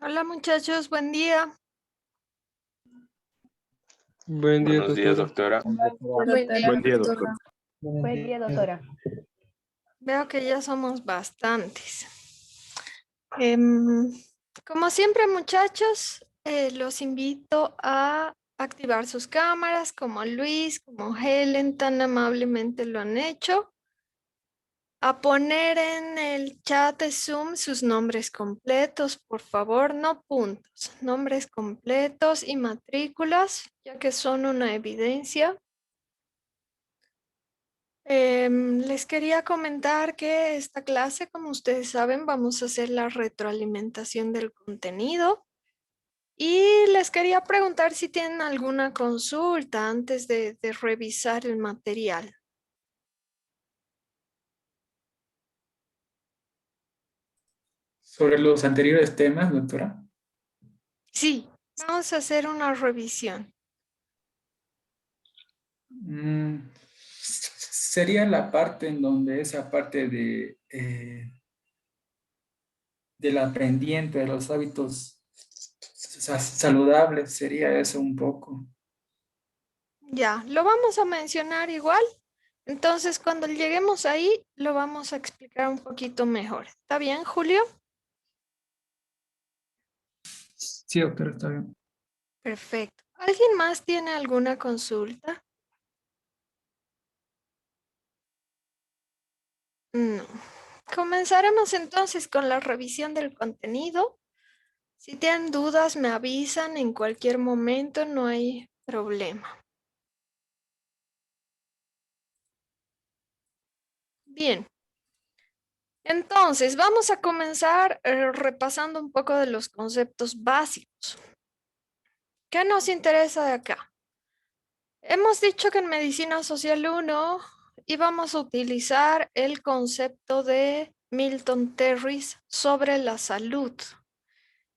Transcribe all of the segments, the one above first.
Hola muchachos, buen día. Buen día, Buenos días, doctora. doctora. Buen día, Buen día, doctor. Buen día, doctora. Veo que ya somos bastantes. Em, Como siempre muchachos, los invito a activar sus cámaras como Luis, como Helen tan amablemente lo han hecho. A poner en el chat de Zoom sus nombres completos, por favor, no puntos, nombres completos y matrículas, ya que son una evidencia. Les quería comentar que esta clase, como ustedes saben, vamos a hacer la retroalimentación del contenido y les quería preguntar si tienen alguna consulta antes de revisar el material. Sobre los anteriores temas, doctora. Sí, vamos a hacer una revisión. Sería la parte en donde esa parte de la pendiente de los hábitos saludables, sería eso un poco. Ya, lo vamos a mencionar igual. Entonces, cuando lleguemos ahí, lo vamos a explicar un poquito mejor. ¿Está bien, Julio? Sí, doctora, está bien. Perfecto. ¿Alguien más tiene alguna consulta? No. Comenzaremos entonces con la revisión del contenido. Si tienen dudas, me avisan en cualquier momento, no hay problema. Bien. Entonces, vamos a comenzar repasando un poco de los conceptos básicos. ¿Qué nos interesa de acá? Hemos dicho que en Medicina Social 1 íbamos a utilizar el concepto de Milton Terris sobre la salud.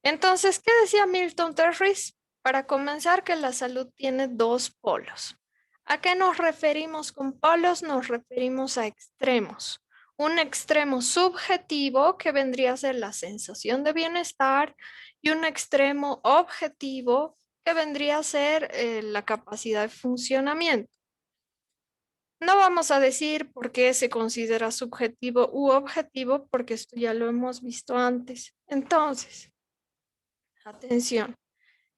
Entonces, ¿qué decía Milton Terris? Para comenzar, que la salud tiene dos polos. ¿A qué nos referimos con polos? Nos referimos a extremos. Un extremo subjetivo que vendría a ser la sensación de bienestar y un extremo objetivo que vendría a ser la capacidad de funcionamiento. No vamos a decir por qué se considera subjetivo u objetivo, porque esto ya lo hemos visto antes. Entonces, atención,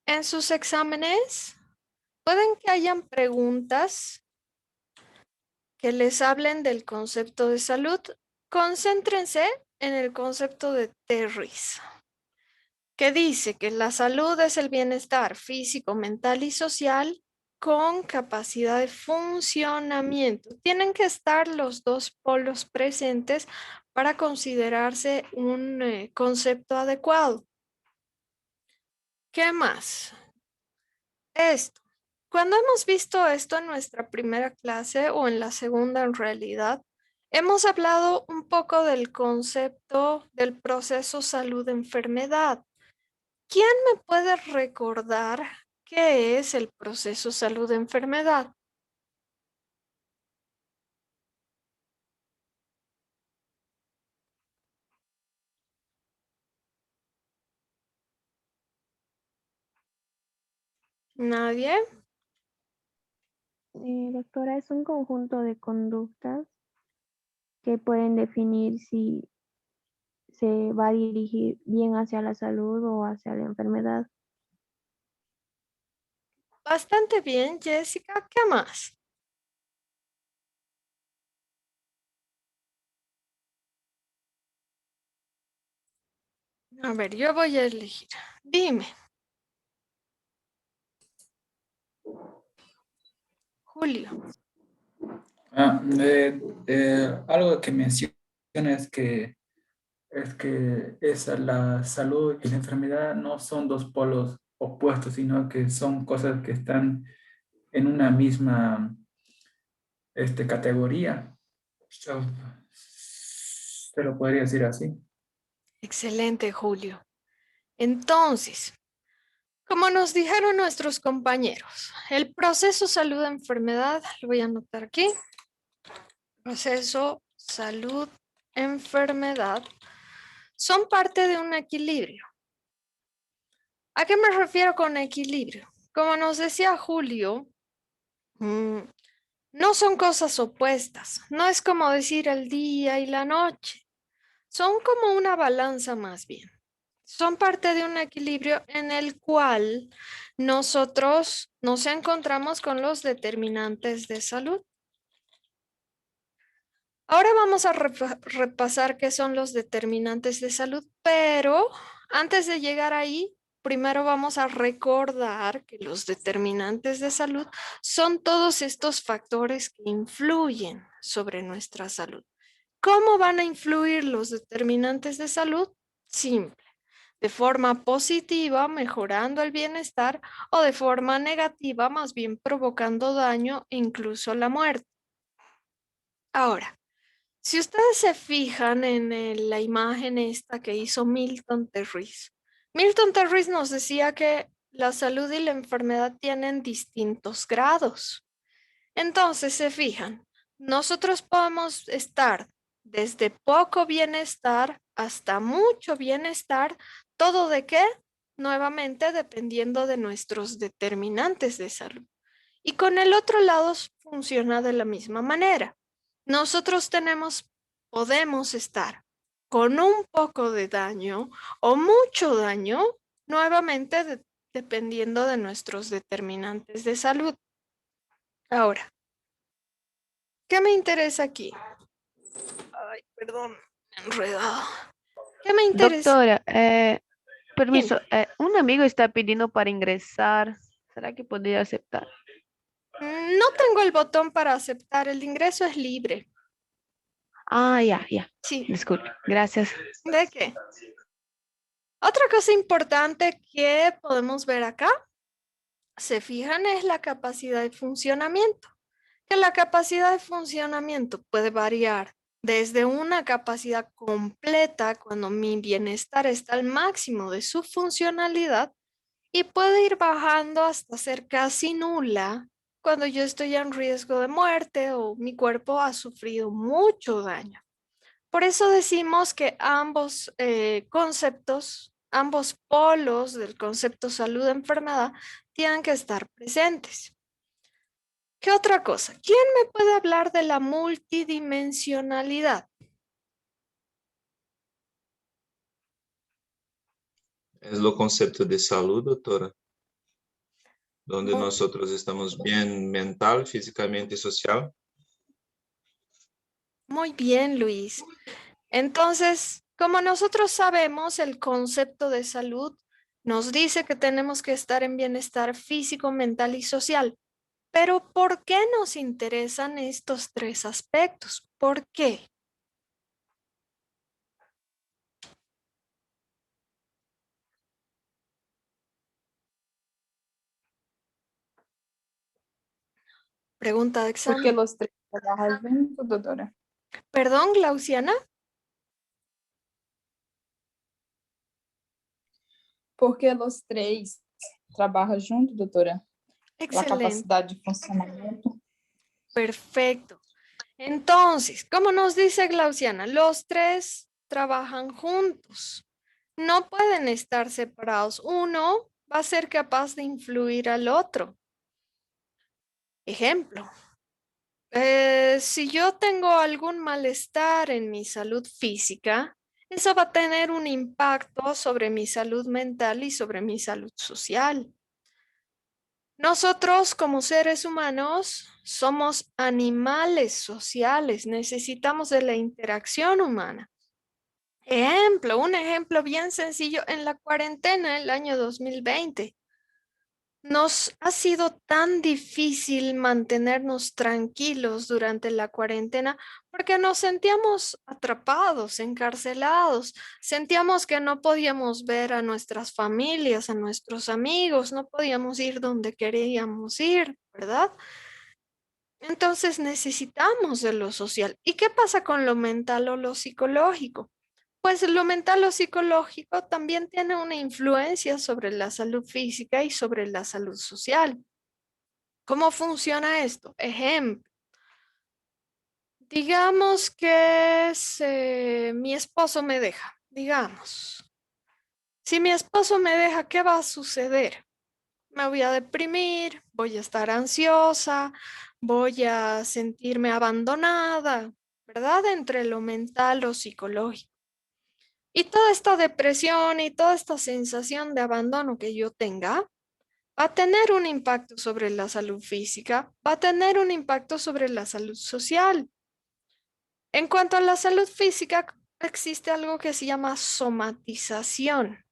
en sus exámenes pueden que hayan preguntas que les hablen del concepto de salud. Concéntrense en el concepto de Terris, que dice que la salud es el bienestar físico, mental y social con capacidad de funcionamiento. Tienen que estar los dos polos presentes para considerarse un concepto adecuado. ¿Qué más? Esto. Cuando hemos visto esto en nuestra primera clase o en la segunda en realidad, hemos hablado un poco del concepto del proceso salud-enfermedad. ¿Quién me puede recordar qué es el proceso salud-enfermedad? ¿Nadie? Doctora, es un conjunto de conductas que pueden definir si se va a dirigir bien hacia la salud o hacia la enfermedad. Bastante bien, Jessica. ¿Qué más? A ver, yo voy a elegir. Dime. Julio. Algo que menciona es que la salud y la enfermedad no son dos polos opuestos, sino que son cosas que están en una misma categoría. Se lo podría decir así. Excelente, Julio. Entonces, como nos dijeron nuestros compañeros, el proceso salud-enfermedad, lo voy a anotar aquí, proceso salud-enfermedad, son parte de un equilibrio. ¿A qué me refiero con equilibrio? Como nos decía Julio, no son cosas opuestas, no es como decir el día y la noche, son como una balanza más bien. Son parte de un equilibrio en el cual nosotros nos encontramos con los determinantes de salud. Ahora vamos a repasar qué son los determinantes de salud, pero antes de llegar ahí, primero vamos a recordar que los determinantes de salud son todos estos factores que influyen sobre nuestra salud. ¿Cómo van a influir los determinantes de salud? Simple. De forma positiva, mejorando el bienestar, o de forma negativa, más bien provocando daño e incluso la muerte. Ahora, si ustedes se fijan en la imagen esta que hizo Milton Terris nos decía que la salud y la enfermedad tienen distintos grados. Entonces, se fijan, nosotros podemos estar desde poco bienestar hasta mucho bienestar, ¿todo de qué? Nuevamente, dependiendo de nuestros determinantes de salud. Y con el otro lado funciona de la misma manera. Nosotros podemos estar con un poco de daño o mucho daño, nuevamente dependiendo de nuestros determinantes de salud. Ahora, ¿qué me interesa aquí? Ay, perdón, enredado. ¿Qué me interesa? Doctora, Dime. permiso, un amigo está pidiendo para ingresar. ¿Será que podría aceptar? No tengo el botón para aceptar, el ingreso es libre. Ah, ya. Sí, Disculpe, gracias. ¿de qué? Otra cosa importante que podemos ver acá, se fijan, es la capacidad de funcionamiento. Que la capacidad de funcionamiento puede variar desde una capacidad completa cuando mi bienestar está al máximo de su funcionalidad y puede ir bajando hasta ser casi nula cuando yo estoy en riesgo de muerte o mi cuerpo ha sufrido mucho daño. Por eso decimos que ambos conceptos, ambos polos del concepto salud-enfermedad tienen que estar presentes. ¿Qué otra cosa? ¿Quién me puede hablar de la multidimensionalidad? Es lo concepto de salud, doctora, donde Mu- nosotros estamos bien mental, físicamente y social. Muy bien, Luis. Entonces, como nosotros sabemos, el concepto de salud nos dice que tenemos que estar en bienestar físico, mental y social. Pero ¿por qué nos interesan estos tres aspectos? ¿Por qué? Pregunta de Porque examen. los tres trabajan juntos, doctora. Perdón, Glauciana. Porque los três trabalham junto, doutora? A Excelente, capacidade de funcionamento. perfecto. Entonces, como nos dice Glauciana, los tres trabajan juntos. No pueden estar separados. Uno va a ser capaz de influir al otro. Ejemplo, si yo tengo algún malestar en mi salud física, eso va a tener un impacto sobre mi salud mental y sobre mi salud social. Nosotros como seres humanos somos animales sociales, necesitamos de la interacción humana. Un ejemplo bien sencillo, en la cuarentena el año 2020. Nos ha sido tan difícil mantenernos tranquilos durante la cuarentena porque nos sentíamos atrapados, encarcelados, sentíamos que no podíamos ver a nuestras familias, a nuestros amigos, no podíamos ir donde queríamos ir, ¿verdad? Entonces necesitamos de lo social. ¿Y qué pasa con lo mental o lo psicológico? Pues lo mental o psicológico también tiene una influencia sobre la salud física y sobre la salud social. ¿Cómo funciona esto? Ejemplo, digamos que mi esposo me deja, digamos. Si mi esposo me deja, ¿qué va a suceder? Me voy a deprimir, voy a estar ansiosa, voy a sentirme abandonada, ¿verdad? Entre lo mental o psicológico. Y toda esta depresión y toda esta sensación de abandono que yo tenga va a tener un impacto sobre la salud física, va a tener un impacto sobre la salud social. En cuanto a la salud física, existe algo que se llama somatización,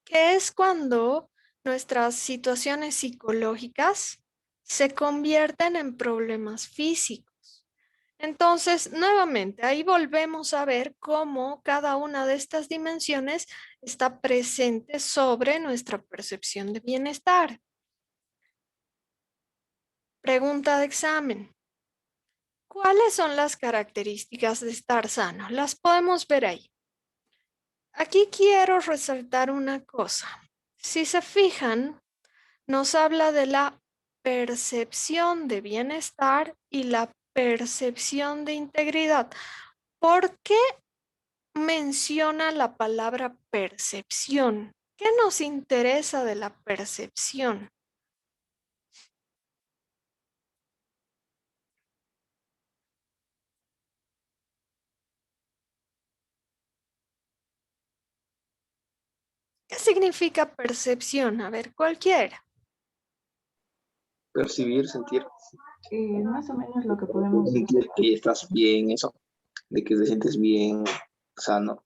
que es cuando nuestras situaciones psicológicas se convierten en problemas físicos. Entonces, nuevamente, ahí volvemos a ver cómo cada una de estas dimensiones está presente sobre nuestra percepción de bienestar. Pregunta de examen. ¿Cuáles son las características de estar sano? Las podemos ver ahí. Aquí quiero resaltar una cosa. Si se fijan, nos habla de la percepción de bienestar y la percepción de integridad. ¿Por qué menciona la palabra percepción? ¿Qué nos interesa de la percepción? ¿Qué significa percepción? A ver, cualquiera. Percibir, sentir, Más o menos lo que podemos sentir que estás bien, eso, de que te sientes bien, sano.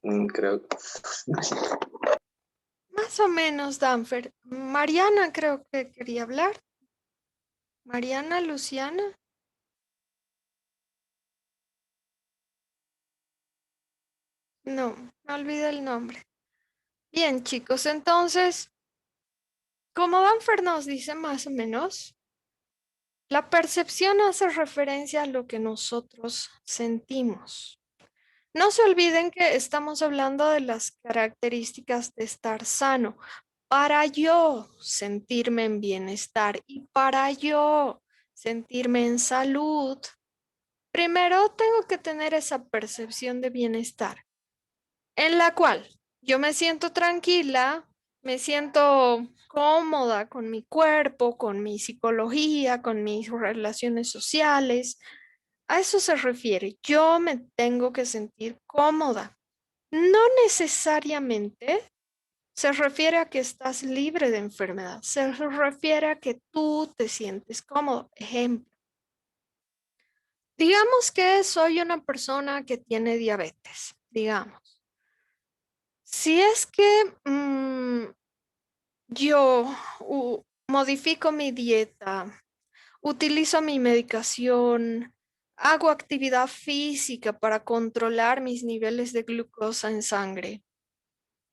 Creo que no sé. Más o menos, Danfer. Mariana creo que quería hablar. Mariana, Luciana. No, me olvidé el nombre. Bien, chicos, entonces, como Danfer nos dice más o menos, la percepción hace referencia a lo que nosotros sentimos. No se olviden que estamos hablando de las características de estar sano. Para yo sentirme en bienestar y para yo sentirme en salud, primero tengo que tener esa percepción de bienestar, en la cual yo me siento tranquila, me siento cómoda con mi cuerpo, con mi psicología, con mis relaciones sociales. A eso se refiere. Yo me tengo que sentir cómoda. No necesariamente se refiere a que estás libre de enfermedad. Se refiere a que tú te sientes cómodo. Ejemplo. Digamos que soy una persona que tiene diabetes, digamos. Si es que yo modifico mi dieta, utilizo mi medicación, hago actividad física para controlar mis niveles de glucosa en sangre.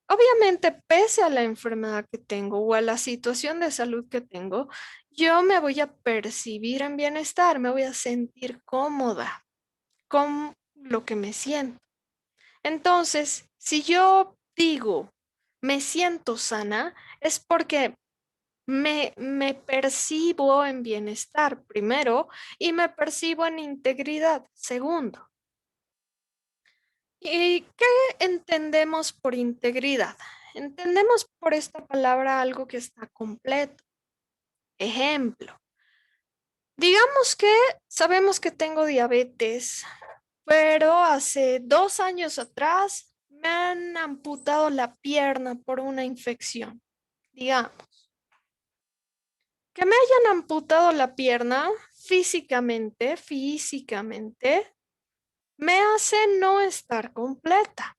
Obviamente, pese a la enfermedad que tengo o a la situación de salud que tengo, yo me voy a percibir en bienestar, me voy a sentir cómoda con lo que me siento. Entonces, si yo digo, me siento sana, es porque me percibo en bienestar, primero, y me percibo en integridad, segundo. ¿Y qué entendemos por integridad? Entendemos por esta palabra algo que está completo. Ejemplo, digamos que sabemos que tengo diabetes, pero hace 2 años atrás me han amputado la pierna por una infección. Digamos, que me hayan amputado la pierna físicamente, me hace no estar completa.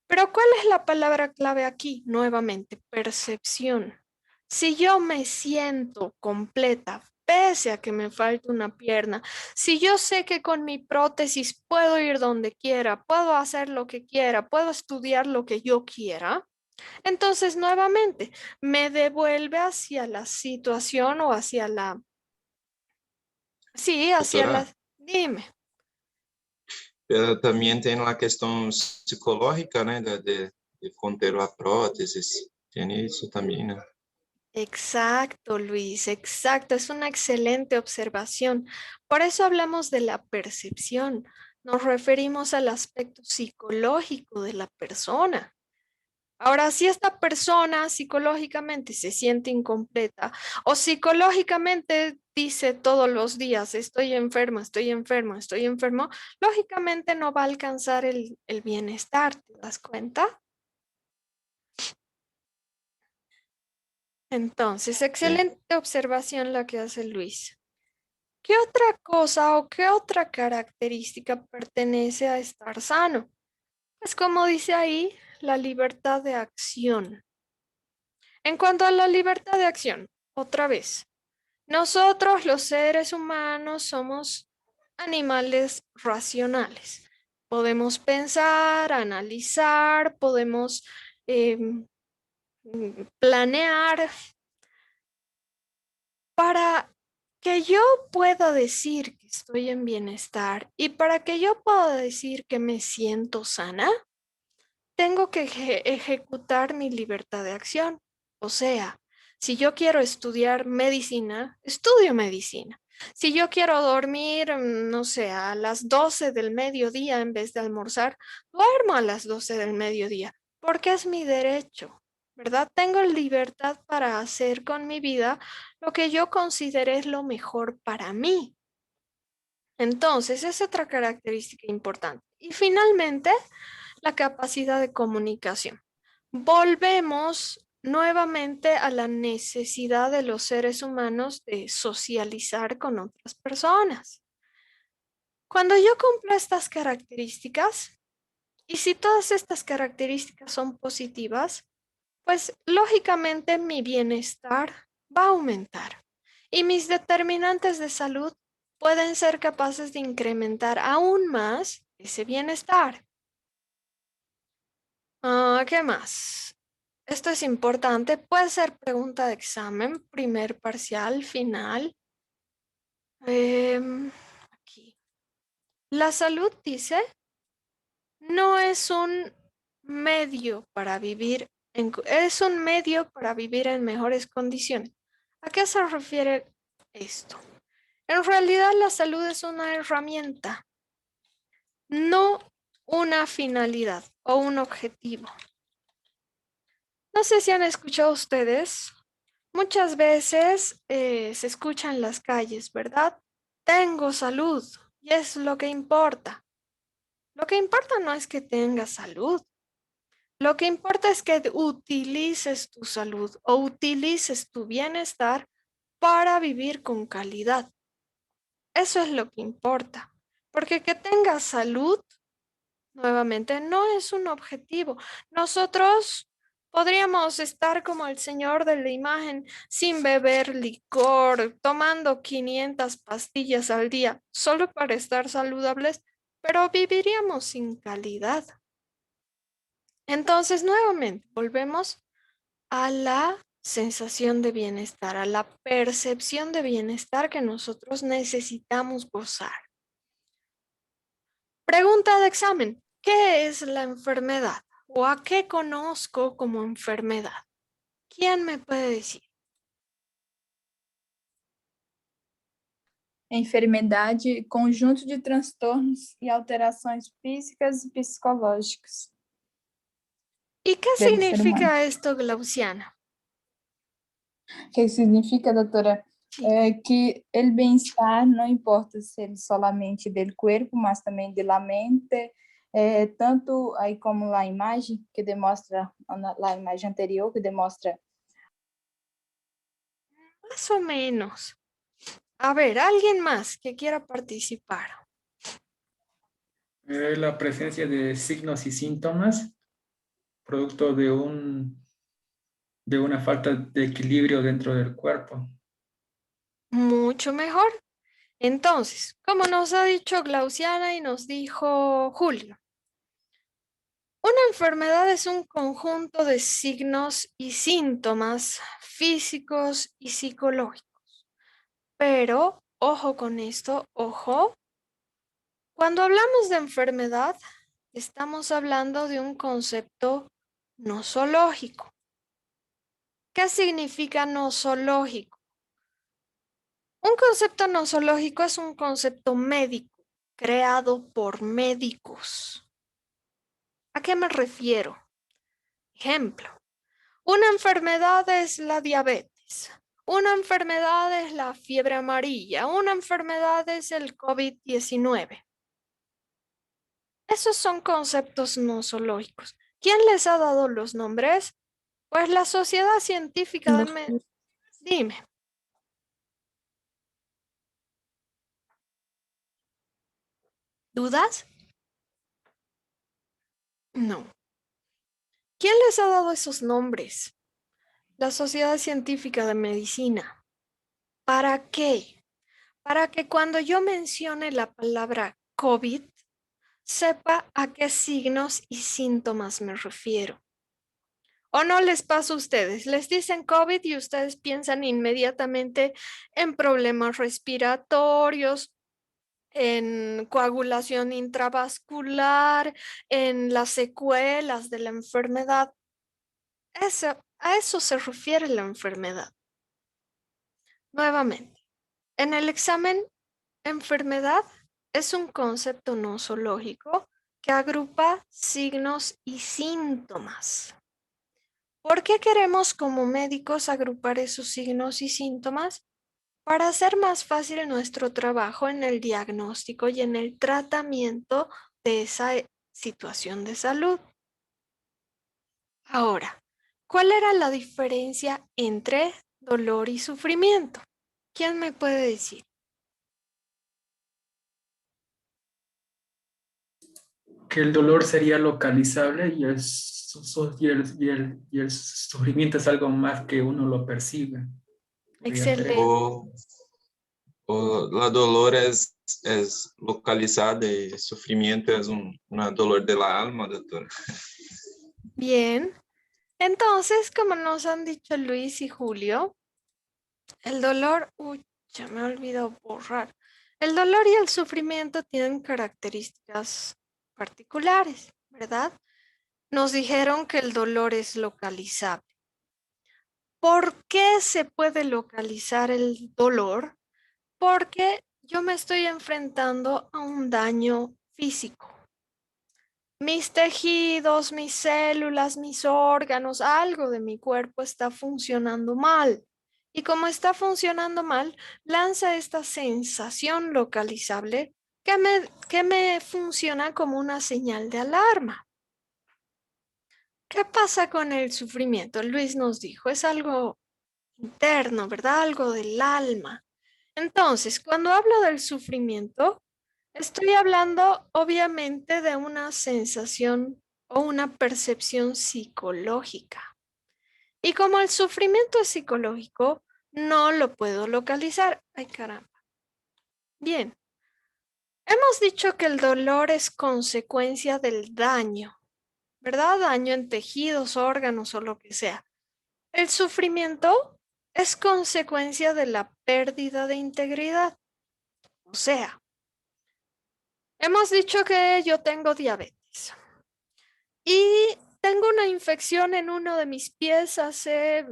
Pero ¿cuál es la palabra clave aquí? Nuevamente, percepción. Si yo me siento completa, pese a que me falte una pierna, si yo sé que con mi prótesis puedo ir donde quiera, puedo hacer lo que quiera, puedo estudiar lo que yo quiera, entonces nuevamente me devuelve hacia la situación o hacia la... Sí, hacia Doutora, la... Dime. pero também tem uma questão psicológica, né, de conter a prótese, tem isso também, né? Exacto, Luis, exacto. Es una excelente observación. Por eso hablamos de la percepción. nos referimos al aspecto psicológico de la persona. Ahora, si esta persona psicológicamente se siente incompleta o psicológicamente dice todos los días, estoy enferma, estoy enfermo, estoy enfermo, lógicamente no va a alcanzar el bienestar, ¿te das cuenta? Entonces, excelente observación la que hace Luis. ¿Qué otra cosa o qué otra característica pertenece a estar sano? Pues como dice ahí, la libertad de acción. En cuanto a la libertad de acción, otra vez, nosotros los seres humanos somos animales racionales. Podemos pensar, analizar, podemos planear. Para que yo pueda decir que estoy en bienestar y para que yo pueda decir que me siento sana, tengo que ejecutar mi libertad de acción. O sea, si yo quiero estudiar medicina, estudio medicina. Si yo quiero dormir, no sé, a las 12 del mediodía en vez de almorzar, duermo a las 12 del mediodía, porque es mi derecho, ¿verdad? Tengo libertad para hacer con mi vida lo que yo considere es lo mejor para mí. Entonces, es otra característica importante. Y finalmente, la capacidad de comunicación. Volvemos nuevamente a la necesidad de los seres humanos de socializar con otras personas. Cuando yo cumplo estas características, y si todas estas características son positivas, pues lógicamente mi bienestar va a aumentar y mis determinantes de salud pueden ser capaces de incrementar aún más ese bienestar. ¿Qué más? Esto es importante. Puede ser pregunta de examen, primer parcial, final. Aquí. La salud, dice, no es un medio para vivir es un medio para vivir en mejores condiciones. ¿A qué se refiere esto? En realidad la salud es una herramienta, no una finalidad o un objetivo. No sé si han escuchado ustedes, muchas veces se escucha en las calles, ¿verdad? Tengo salud y es lo que importa. Lo que importa no es que tengas salud. Lo que importa es que utilices tu salud o utilices tu bienestar para vivir con calidad. Eso es lo que importa. Porque que tengas salud, nuevamente, no es un objetivo. Nosotros podríamos estar como el señor de la imagen, sin beber licor, tomando 500 pastillas al día, solo para estar saludables, pero viviríamos sin calidad. Entonces, nuevamente, volvemos a la sensación de bienestar, a la percepción de bienestar que nosotros necesitamos gozar. Pregunta de examen, ¿qué es la enfermedad? ¿O a qué conozco como enfermedad? ¿Quién me puede decir? Enfermidade, conjunto de transtornos e alterações físicas e psicológicas ¿Y qué do ser humano. significa esto, Glauciana? O que significa, doutora? É que o bem-estar não importa se ele solamente do corpo, mas também da mente, tanto aí como lá a imagem que demonstra, lá a imagem anterior que demonstra. Más o menos. A ver, ¿alguien más que quiera participar? La presencia de signos y síntomas, producto de una falta de equilibrio dentro del cuerpo. Mucho mejor. Entonces, como nos ha dicho Glauciana y nos dijo Julio, una enfermedad es un conjunto de signos y síntomas físicos y psicológicos. Pero, ojo con esto, ojo, cuando hablamos de enfermedad, estamos hablando de un concepto nosológico. ¿Qué significa nosológico? Un concepto nosológico es un concepto médico, creado por médicos. ¿A qué me refiero? Ejemplo, una enfermedad es la diabetes, una enfermedad es la fiebre amarilla, una enfermedad es el COVID-19. Esos son conceptos nosológicos. ¿Quién les ha dado los nombres? Pues la Sociedad Científica de Medicina. Dime. ¿Dudas? No. ¿Quién les ha dado esos nombres? La Sociedad Científica de Medicina. ¿Para qué? Para que cuando yo mencione la palabra COVID, sepa a qué signos y síntomas me refiero. ¿O no les pasa a ustedes? Les dicen COVID y ustedes piensan inmediatamente en problemas respiratorios, en coagulación intravascular, en las secuelas de la enfermedad. A eso se refiere la enfermedad. Nuevamente, en el examen, enfermedad es un concepto nosológico que agrupa signos y síntomas. ¿Por qué queremos como médicos agrupar esos signos y síntomas? Para hacer más fácil nuestro trabajo en el diagnóstico y en el tratamiento de esa situación de salud. Ahora, ¿cuál era la diferencia entre dolor y sufrimiento? ¿Quién me puede decir? Que el dolor sería localizable y el sufrimiento es algo más que uno lo percibe. Excelente. O la dolor es localizada y sufrimiento es una dolor de la alma, doctora. Bien. Entonces, como nos han dicho Luis y Julio, el dolor, ya me he olvidado borrar. El dolor y el sufrimiento tienen características particulares, ¿verdad? Nos dijeron que el dolor es localizable. ¿Por qué se puede localizar el dolor? Porque yo me estoy enfrentando a un daño físico. Mis tejidos, mis células, mis órganos, algo de mi cuerpo está funcionando mal. Y como está funcionando mal, lanza esta sensación localizable que me funciona como una señal de alarma. ¿Qué pasa con el sufrimiento? Luis nos dijo, es algo interno, ¿verdad? Algo del alma. Entonces, cuando hablo del sufrimiento, estoy hablando obviamente de una sensación o una percepción psicológica. Y como el sufrimiento es psicológico, no lo puedo localizar. Ay, caramba. Bien. Hemos dicho que el dolor es consecuencia del daño, ¿verdad? Daño en tejidos, órganos o lo que sea. El sufrimiento es consecuencia de la pérdida de integridad. O sea, hemos dicho que yo tengo diabetes y tengo una infección en uno de mis pies hace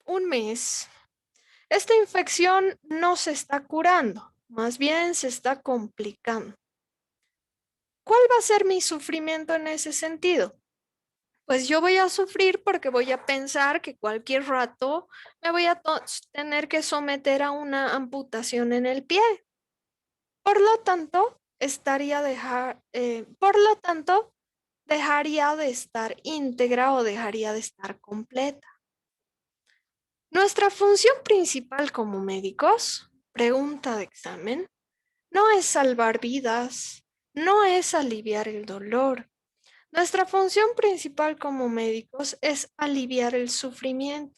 un mes. Esta infección no se está curando, más bien se está complicando. ¿Cuál va a ser mi sufrimiento en ese sentido? Pues yo voy a sufrir porque voy a pensar que cualquier rato me voy a tener que someter a una amputación en el pie. Por lo tanto, dejaría de estar íntegra o dejaría de estar completa. Nuestra función principal como médicos, pregunta de examen, no es salvar vidas, no es aliviar el dolor. Nuestra función principal como médicos es aliviar el sufrimiento,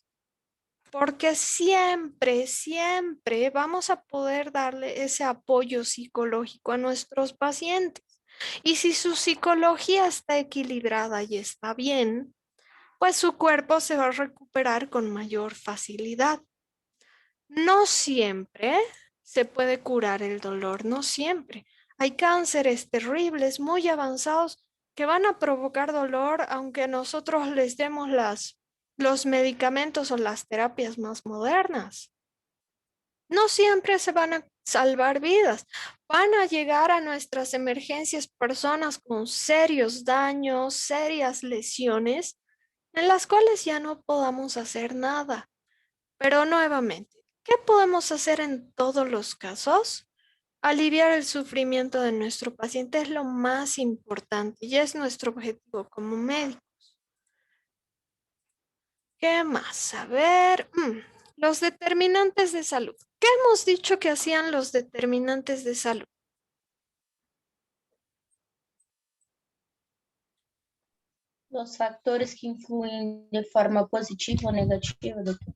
porque siempre, siempre vamos a poder darle ese apoyo psicológico a nuestros pacientes. Y si su psicología está equilibrada y está bien, pues su cuerpo se va a recuperar con mayor facilidad. No siempre se puede curar el dolor, no siempre. Hay cánceres terribles, muy avanzados, que van a provocar dolor aunque nosotros les demos los medicamentos o las terapias más modernas. No siempre se van a salvar vidas. Van a llegar a nuestras emergencias personas con serios daños, serias lesiones, en las cuales ya no podamos hacer nada. Pero nuevamente, ¿qué podemos hacer en todos los casos? Aliviar el sufrimiento de nuestro paciente es lo más importante y es nuestro objetivo como médicos. ¿Qué más? A ver, los determinantes de salud. ¿Qué hemos dicho que hacían los determinantes de salud? Los factores que influyen de forma positiva o negativa, doctor.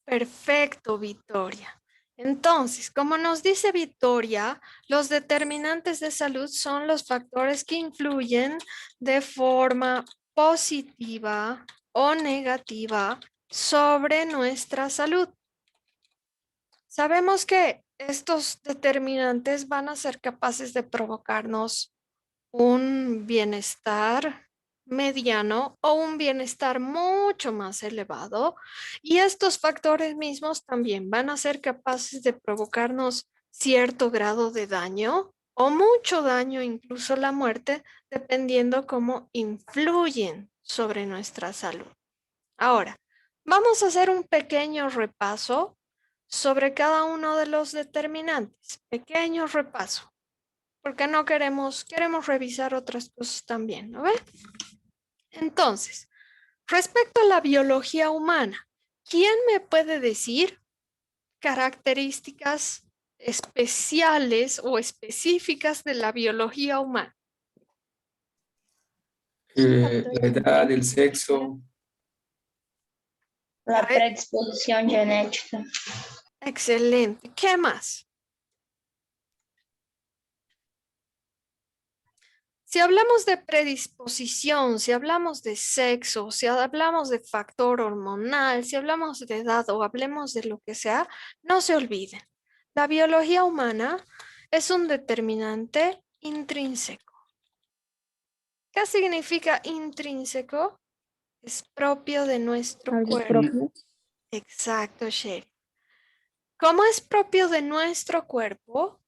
Perfecto, Victoria. Entonces, como nos dice Victoria, los determinantes de salud son los factores que influyen de forma positiva o negativa sobre nuestra salud. Sabemos que estos determinantes van a ser capaces de provocarnos un bienestar mediano o un bienestar mucho más elevado, y estos factores mismos también van a ser capaces de provocarnos cierto grado de daño o mucho daño, incluso la muerte, dependiendo cómo influyen sobre nuestra salud. Ahora, vamos a hacer un pequeño repaso sobre cada uno de los determinantes. Pequeño repaso, porque no queremos revisar otras cosas también, ¿no ve? Entonces, respecto a la biología humana, ¿quién me puede decir características especiales o específicas de la biología humana? La edad, el sexo, La predisposición genética. Excelente. ¿Qué más? Si hablamos de predisposición, si hablamos de sexo, si hablamos de factor hormonal, si hablamos de edad o hablemos de lo que sea, no se olviden. La biología humana es un determinante intrínseco. ¿Qué significa intrínseco? Es propio de nuestro Algo cuerpo. propio. Exacto, Sherry. ¿Cómo es propio de nuestro cuerpo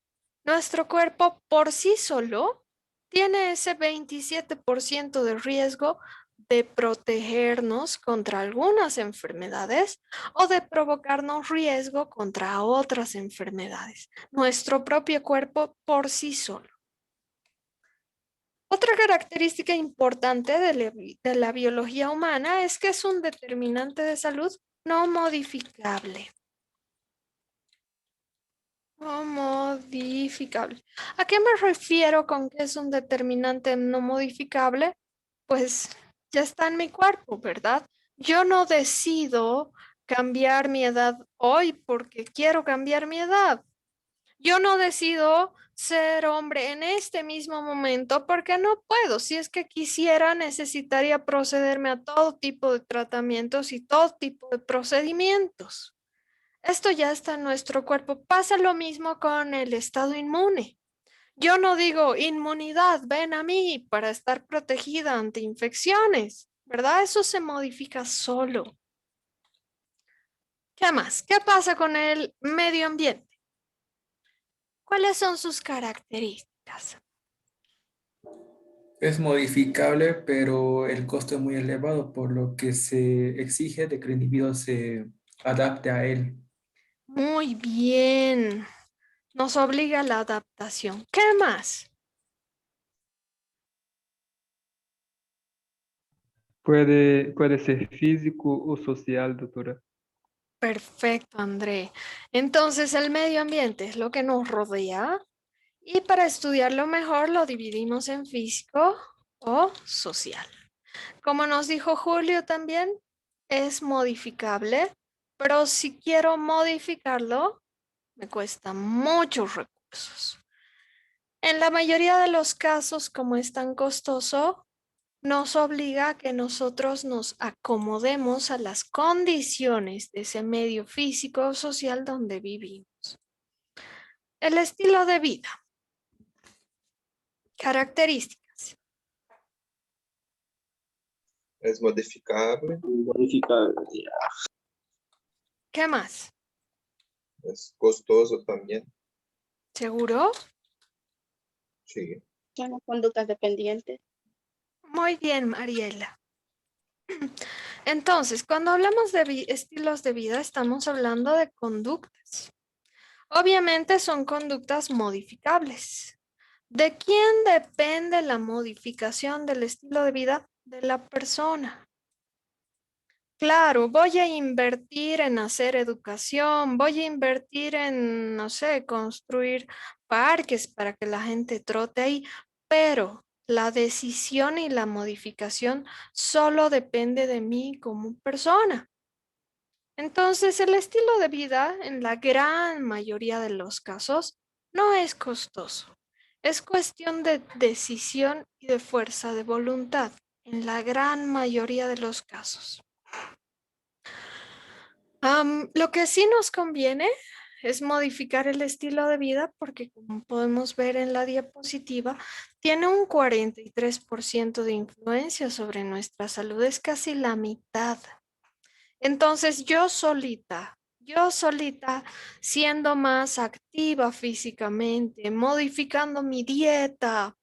por sí solo tiene ese 27% de riesgo de protegernos contra algunas enfermedades o de provocarnos riesgo contra otras enfermedades. Nuestro propio cuerpo por sí solo. Otra característica importante de la biología humana es que es un determinante de salud no modificable. No modificable. ¿A qué me refiero con que es un determinante no modificable? Pues ya está en mi cuerpo, ¿verdad? Yo no decido cambiar mi edad hoy porque quiero cambiar mi edad. Yo no decido ser hombre en este mismo momento porque no puedo. Si es que quisiera, necesitaría procederme a todo tipo de tratamientos y todo tipo de procedimientos. Esto ya está en nuestro cuerpo. Pasa lo mismo con el estado inmune. Yo no digo inmunidad, ven a mí para estar protegida ante infecciones, ¿verdad? Eso se modifica solo. ¿Qué más? ¿Qué pasa con el medio ambiente? ¿Cuáles son sus características? es modificable, pero el costo es muy elevado, por lo que se exige de que el individuo se adapte a él. Muy bien. Nos obliga a la adaptación. ¿Qué más? Puede ser físico o social, doctora. Perfecto, André. Entonces, el medio ambiente es lo que nos rodea y para estudiarlo mejor lo dividimos en físico o social. Como nos dijo Julio también, es modificable, pero si quiero modificarlo, me cuesta muchos recursos. En la mayoría de los casos, como es tan costoso, nos obliga a que nosotros nos acomodemos a las condiciones de ese medio físico o social donde vivimos. El estilo de vida. Características. Es modificable, Modificable. ¿Qué más? es costoso también. ¿Seguro? Sí. Son las conductas dependientes. Muy bien, Mariela. Entonces, cuando hablamos de estilos de vida, estamos hablando de conductas. Obviamente son conductas modificables. ¿De quién depende la modificación del estilo de vida? De la persona. Claro, voy a invertir en hacer educación, voy a invertir en, no sé, construir parques para que la gente trote ahí, pero la decisión y la modificación solo depende de mí como persona. Entonces, el estilo de vida, en la gran mayoría de los casos, no es costoso. Es cuestión de decisión y de fuerza de voluntad, en la gran mayoría de los casos. Lo que sí nos conviene es modificar el estilo de vida porque, como podemos ver en la diapositiva, tiene un 43% de influencia sobre nuestra salud. Es casi la mitad. Entonces, yo solita, siendo más activa físicamente, modificando mi dieta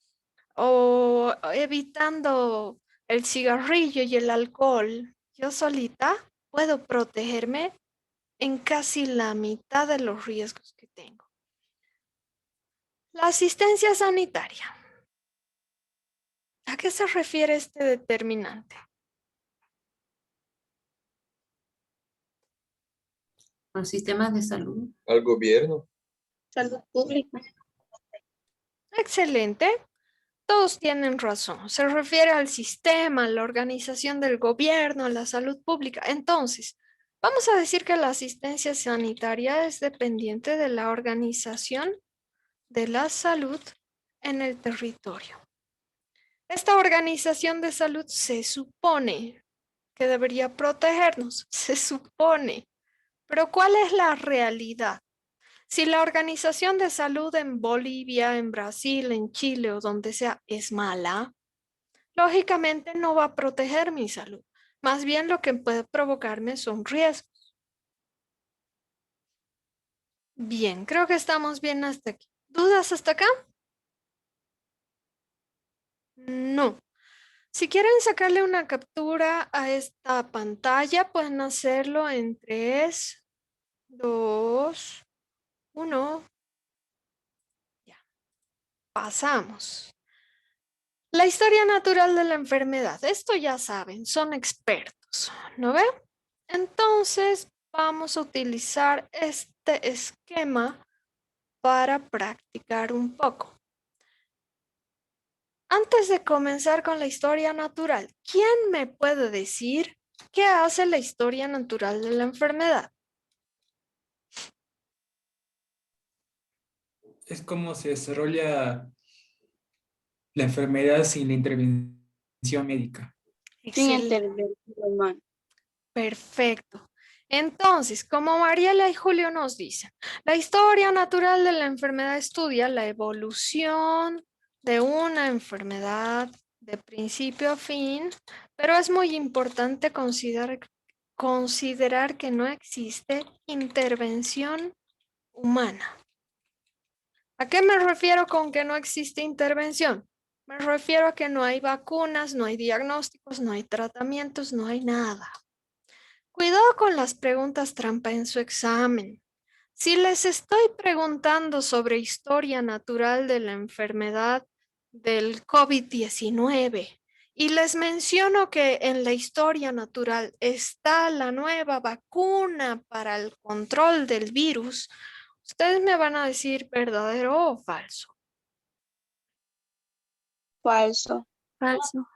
o evitando el cigarrillo y el alcohol, yo solita puedo protegerme en casi la mitad de los riesgos que tengo. La asistencia sanitaria. ¿A qué se refiere este determinante? Los sistemas de salud. Al gobierno. Salud pública. Excelente. Todos tienen razón. Se refiere al sistema, a la organización del gobierno, a la salud pública. Entonces, vamos a decir que la asistencia sanitaria es dependiente de la organización de la salud en el territorio. Esta organización de salud se supone que debería protegernos, se supone. Pero ¿cuál es la realidad? Si la organización de salud en Bolivia, en Brasil, en Chile o donde sea es mala, lógicamente no va a proteger mi salud. Más bien lo que puede provocarme son riesgos. Bien, creo que estamos bien hasta aquí. ¿Dudas hasta acá? No. Si quieren sacarle una captura a esta pantalla, pueden hacerlo en 3, 2, 1. Ya. Pasamos. La historia natural de la enfermedad. Esto ya saben, son expertos, ¿no ven? Entonces, vamos a utilizar este esquema para practicar un poco. Antes de comenzar con la historia natural, ¿quién me puede decir qué hace la historia natural de la enfermedad? Es como se desarrolla la enfermedad sin la intervención médica. Sin Excelente. intervención humana. Perfecto. Entonces, como Mariela y Julio nos dicen, la historia natural de la enfermedad estudia la evolución de una enfermedad de principio a fin, pero es muy importante considerar que no existe intervención humana. ¿A qué me refiero con que no existe intervención? Me refiero a que no hay vacunas, no hay diagnósticos, no hay tratamientos, no hay nada. Cuidado con las preguntas trampa en su examen. Si les estoy preguntando sobre historia natural de la enfermedad del COVID-19 y les menciono que en la historia natural está la nueva vacuna para el control del virus, ustedes me van a decir verdadero o falso. Falso. Falso.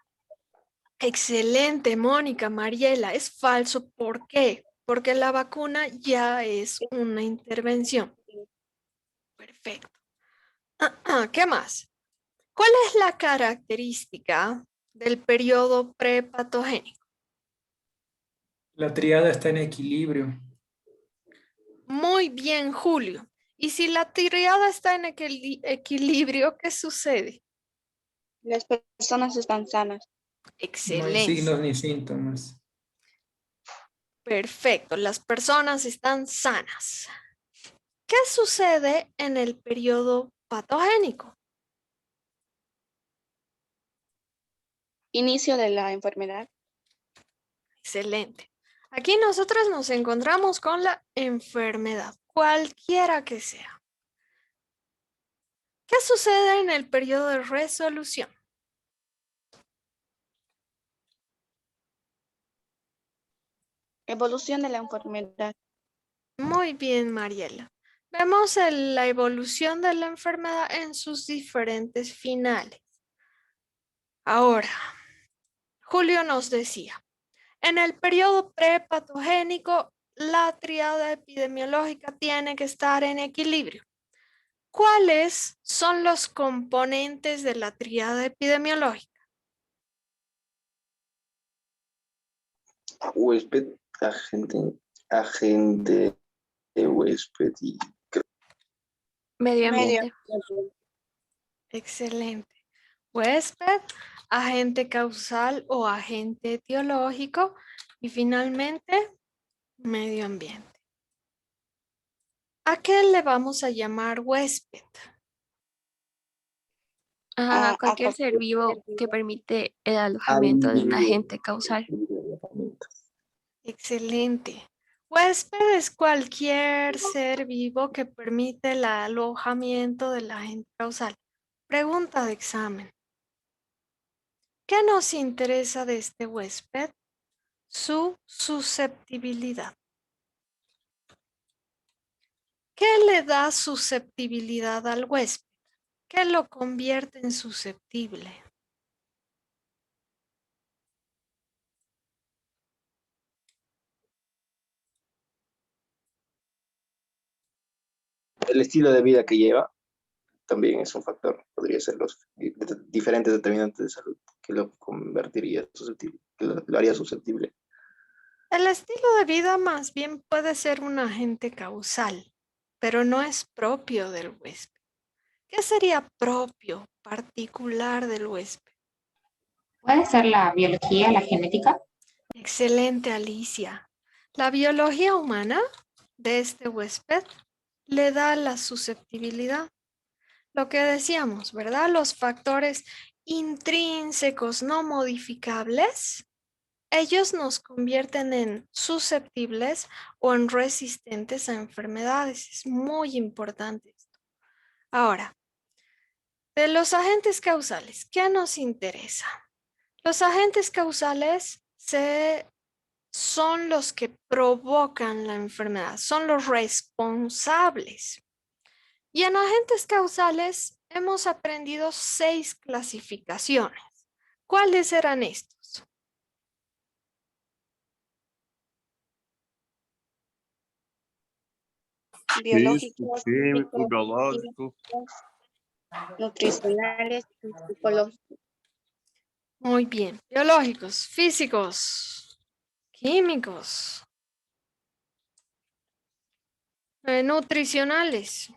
Excelente, Mónica, Mariela, es falso. ¿Por qué? Porque la vacuna ya es una intervención. Perfecto. ¿Qué más? ¿Cuál es la característica del periodo prepatogénico? La triada está en equilibrio. Muy bien, Julio. Y si la triada está en equilibrio, ¿qué sucede? Las personas están sanas. No hay Excelente. signos ni síntomas. Perfecto. Las personas están sanas. ¿Qué sucede en el periodo patogénico? Inicio de la enfermedad. Excelente. Aquí nosotros nos encontramos con la enfermedad, cualquiera que sea. ¿Qué sucede en el periodo de resolución? Evolución de la enfermedad. Muy bien, Mariela. Vemos la evolución de la enfermedad en sus diferentes finales. Ahora, Julio nos decía, en el periodo prepatogénico, la tríada epidemiológica tiene que estar en equilibrio. ¿Cuáles son los componentes de la tríada epidemiológica? Huésped, agente de huésped y Medio ambiente. Excelente. Huésped, agente causal o agente etiológico y finalmente medio ambiente. ¿A qué le vamos a llamar huésped? A cualquier ser vivo que permite el alojamiento de un agente causal. Excelente. Huésped es cualquier ser vivo que permite el alojamiento del agente causal. Pregunta de examen. ¿Qué nos interesa de este huésped? Su susceptibilidad. ¿Qué le da susceptibilidad al huésped? ¿Qué lo convierte en susceptible? el estilo de vida que lleva también es un factor. Podría ser los diferentes determinantes de salud que lo convertiría susceptible, que lo haría susceptible. El estilo de vida más bien puede ser un agente causal, pero no es propio del huésped. ¿Qué sería propio, particular del huésped? ¿Puede ser la biología, la genética? Excelente, Alicia. La biología humana de este huésped le da la susceptibilidad. Lo que decíamos, ¿verdad? Los factores intrínsecos no modificables, ellos nos convierten en susceptibles o en resistentes a enfermedades. Es muy importante esto. Ahora, de los agentes causales, ¿qué nos interesa? Los agentes causales son los que provocan la enfermedad, son los responsables. Y en agentes causales hemos aprendido 6 clasificaciones. ¿Cuáles eran estos? Biológicos, Químico, biológico. nutricionales y psicológicos. Muy bien. Biológicos, físicos, químicos, nutricionales,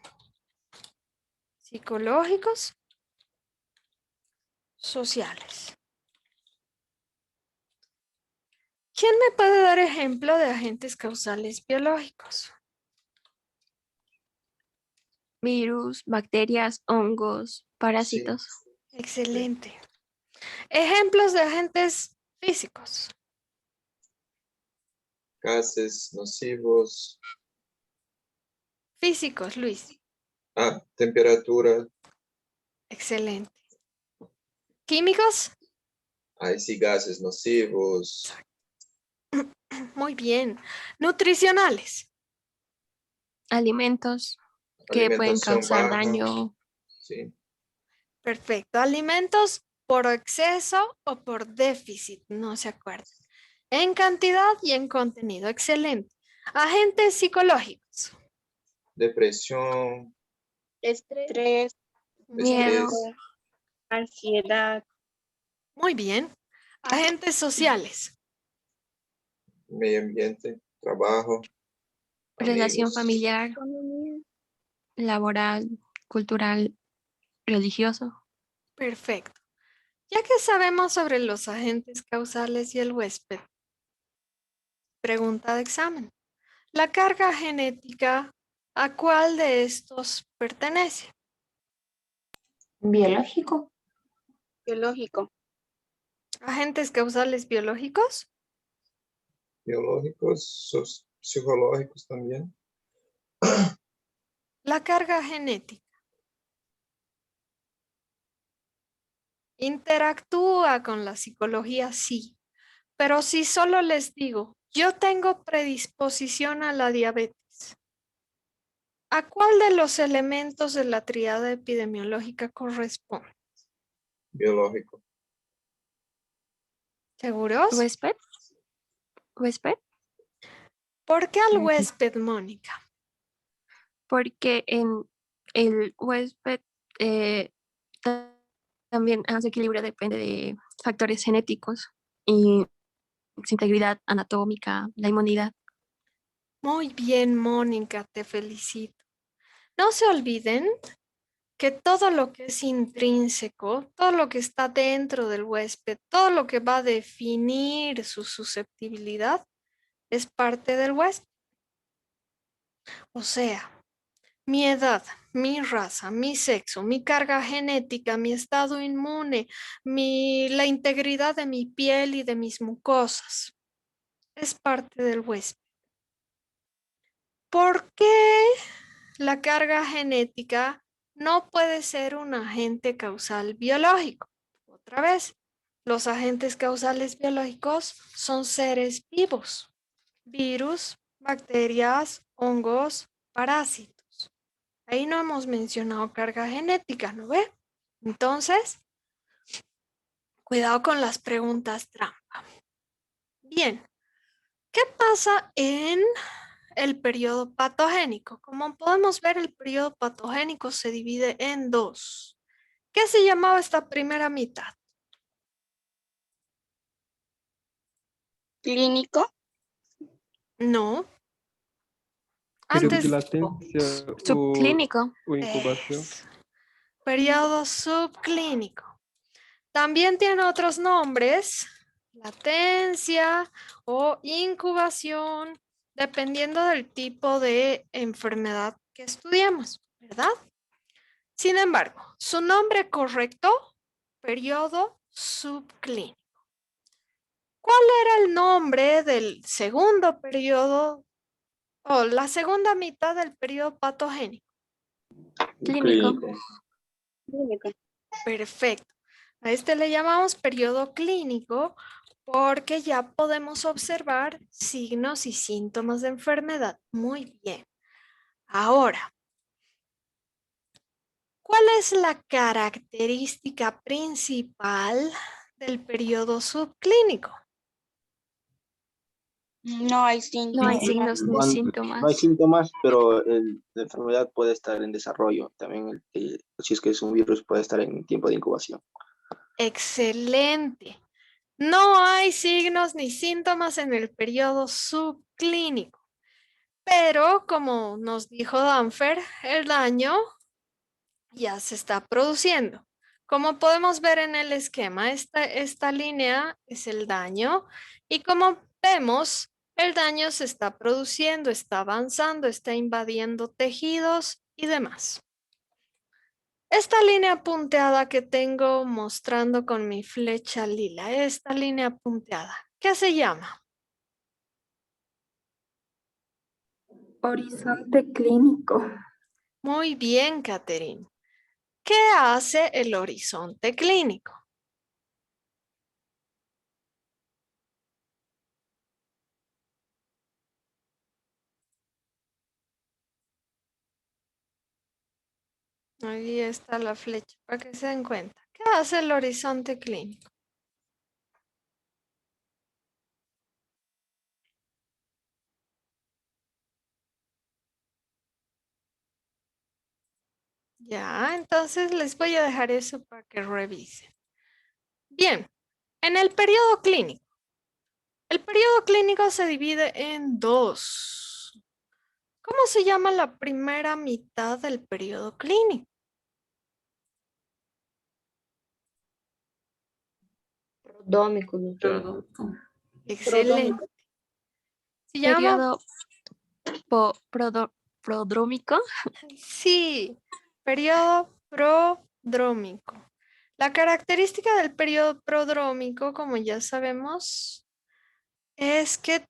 psicológicos, sociales. ¿Quién me puede dar ejemplo de agentes causales biológicos? Virus, bacterias, hongos, parásitos. Sí. Excelente. Ejemplos de agentes físicos. Gases nocivos. Físicos, Luis. Temperatura. Excelente. ¿Químicos? Ahí sí, gases nocivos. Muy bien. Nutricionales. Alimentos que pueden Alimentación causar baja. daño. Sí. Perfecto. Alimentos por exceso o por déficit, no se acuerdan. En cantidad y en contenido. Excelente. Agentes psicológicos. Depresión. Estrés, Miedo. Estrés. ansiedad, Muy bien. Agentes sociales. Medio ambiente. Trabajo. Relación amigos. familiar, laboral, cultural, religioso. Perfecto. Ya que sabemos sobre los agentes causales y el huésped, pregunta de examen. La carga genética ¿A cuál de estos pertenece? Biológico. Biológico. ¿Agentes causales biológicos? Biológicos, psicológicos también. La carga genética. Interactúa con la psicología, sí. Pero si solo les digo, yo tengo predisposición a la diabetes, ¿a cuál de los elementos de la tríada epidemiológica corresponde? Biológico. ¿Seguros? ¿Huésped? ¿Huésped? ¿Por qué al huésped, Mónica? Porque en el huésped también su equilibrio depende de factores genéticos y su integridad anatómica, la inmunidad. Muy bien, Mónica, te felicito. No se olviden que todo lo que es intrínseco, todo lo que está dentro del huésped, todo lo que va a definir su susceptibilidad, es parte del huésped. O sea, mi edad, mi raza, mi sexo, mi carga genética, mi estado inmune, la integridad de mi piel y de mis mucosas, es parte del huésped. ¿Por qué la carga genética no puede ser un agente causal biológico? Otra vez, los agentes causales biológicos son seres vivos, virus, bacterias, hongos, parásitos. Ahí no hemos mencionado carga genética, ¿no ve? Entonces, cuidado con las preguntas trampa. Bien, ¿qué pasa en el periodo patogénico? Como podemos ver, el periodo patogénico se divide en dos. ¿Qué se llamaba esta primera mitad? Clínico. No. Periodo Antes, de latencia Subclínico. o incubación. periodo subclínico. También tiene otros nombres, latencia o incubación, dependiendo del tipo de enfermedad que estudiamos, ¿verdad? Sin embargo, su nombre correcto, periodo subclínico. ¿Cuál era el nombre del segundo periodo o la segunda mitad del periodo patogénico? Clínico. Clínico. Perfecto. A este le llamamos periodo clínico porque ya podemos observar signos y síntomas de enfermedad. Muy bien. Ahora, ¿cuál es la característica principal del periodo subclínico? No hay síntomas. No hay signos ni No hay síntomas. síntomas, pero la enfermedad puede estar en desarrollo. También, si es que es un virus, puede estar en tiempo de incubación. Excelente. No hay signos ni síntomas en el periodo subclínico. Pero, como nos dijo Danfer, el daño ya se está produciendo. Como podemos ver en el esquema, esta línea es el daño y como vemos, el daño se está produciendo, está avanzando, está invadiendo tejidos y demás. Esta línea punteada que tengo mostrando con mi flecha lila, esta línea punteada, ¿qué se llama? Horizonte clínico. Muy bien, Catherine. ¿Qué hace el horizonte clínico? Ahí está la flecha para que se den cuenta. ¿Qué hace el horizonte clínico? Ya, entonces les voy a dejar eso para que revisen. Bien, en el periodo clínico. El periodo clínico se divide en dos. ¿Cómo se llama la primera mitad del periodo clínico? Prodrómico, doctor. Excelente. Se llama Periodo prodrómico. Sí, periodo prodrómico. La característica del periodo prodrómico, como ya sabemos, es que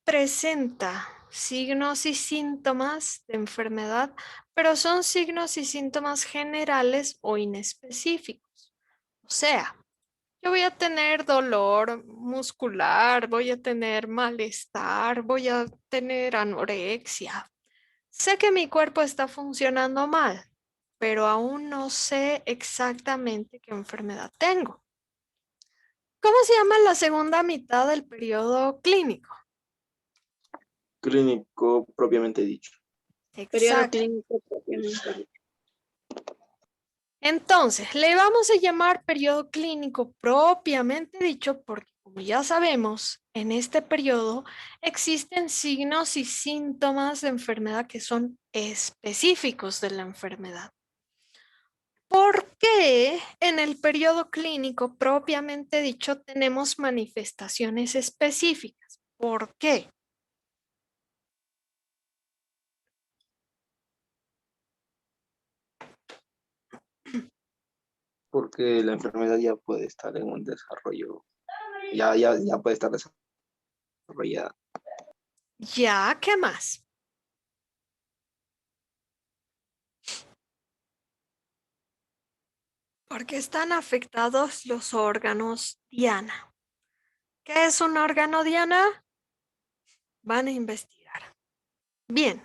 presenta signos y síntomas de enfermedad, pero son signos y síntomas generales o inespecíficos. O sea, yo voy a tener dolor muscular, voy a tener malestar, voy a tener anorexia. Sé que mi cuerpo está funcionando mal, pero aún no sé exactamente qué enfermedad tengo. ¿Cómo se llama la segunda mitad del periodo clínico? Clínico propiamente dicho. Periodo Exacto. clínico propiamente dicho. Entonces, le vamos a llamar periodo clínico propiamente dicho porque, como ya sabemos, en este periodo existen signos y síntomas de enfermedad que son específicos de la enfermedad. ¿Por qué en el periodo clínico propiamente dicho tenemos manifestaciones específicas? ¿Por qué? Porque la enfermedad ya puede estar en un desarrollo, ya puede estar desarrollada. Ya, ¿qué más? Porque están afectados los órganos diana. ¿Qué es un órgano diana? Van a investigar. Bien,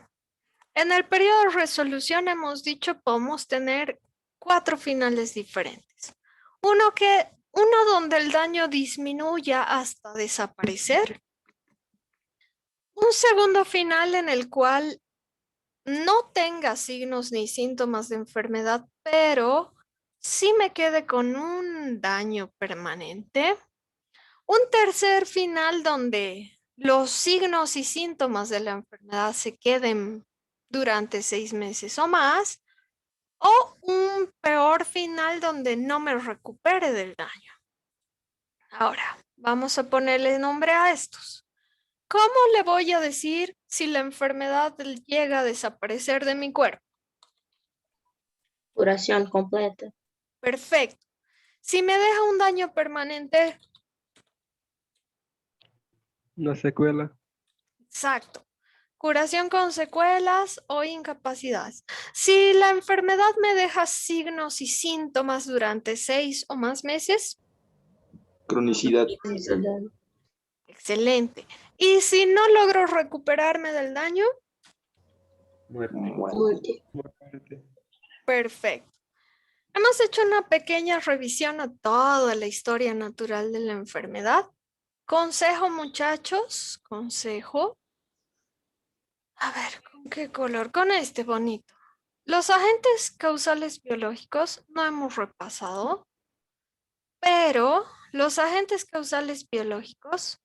en el periodo de resolución hemos dicho podemos tener 4 finales diferentes. Uno donde el daño disminuya hasta desaparecer. Un segundo final en el cual no tenga signos ni síntomas de enfermedad, pero sí me quede con un daño permanente. Un tercer final donde los signos y síntomas de la enfermedad se queden durante 6 meses o más. O un peor final donde no me recupere del daño. Ahora, vamos a ponerle nombre a estos. ¿Cómo le voy a decir si la enfermedad llega a desaparecer de mi cuerpo? Curación completa. Perfecto. Si me deja un daño permanente, Una secuela. exacto. Curación con secuelas o incapacidades. Si la enfermedad me deja signos y síntomas durante 6 o más meses, Cronicidad. excelente. Y si no logro recuperarme del daño, Muerte. perfecto. Hemos hecho una pequeña revisión a toda la historia natural de la enfermedad. Consejo, muchachos, consejo. A ver, ¿con qué color? Con este bonito. Los agentes causales biológicos no hemos repasado, pero los agentes causales biológicos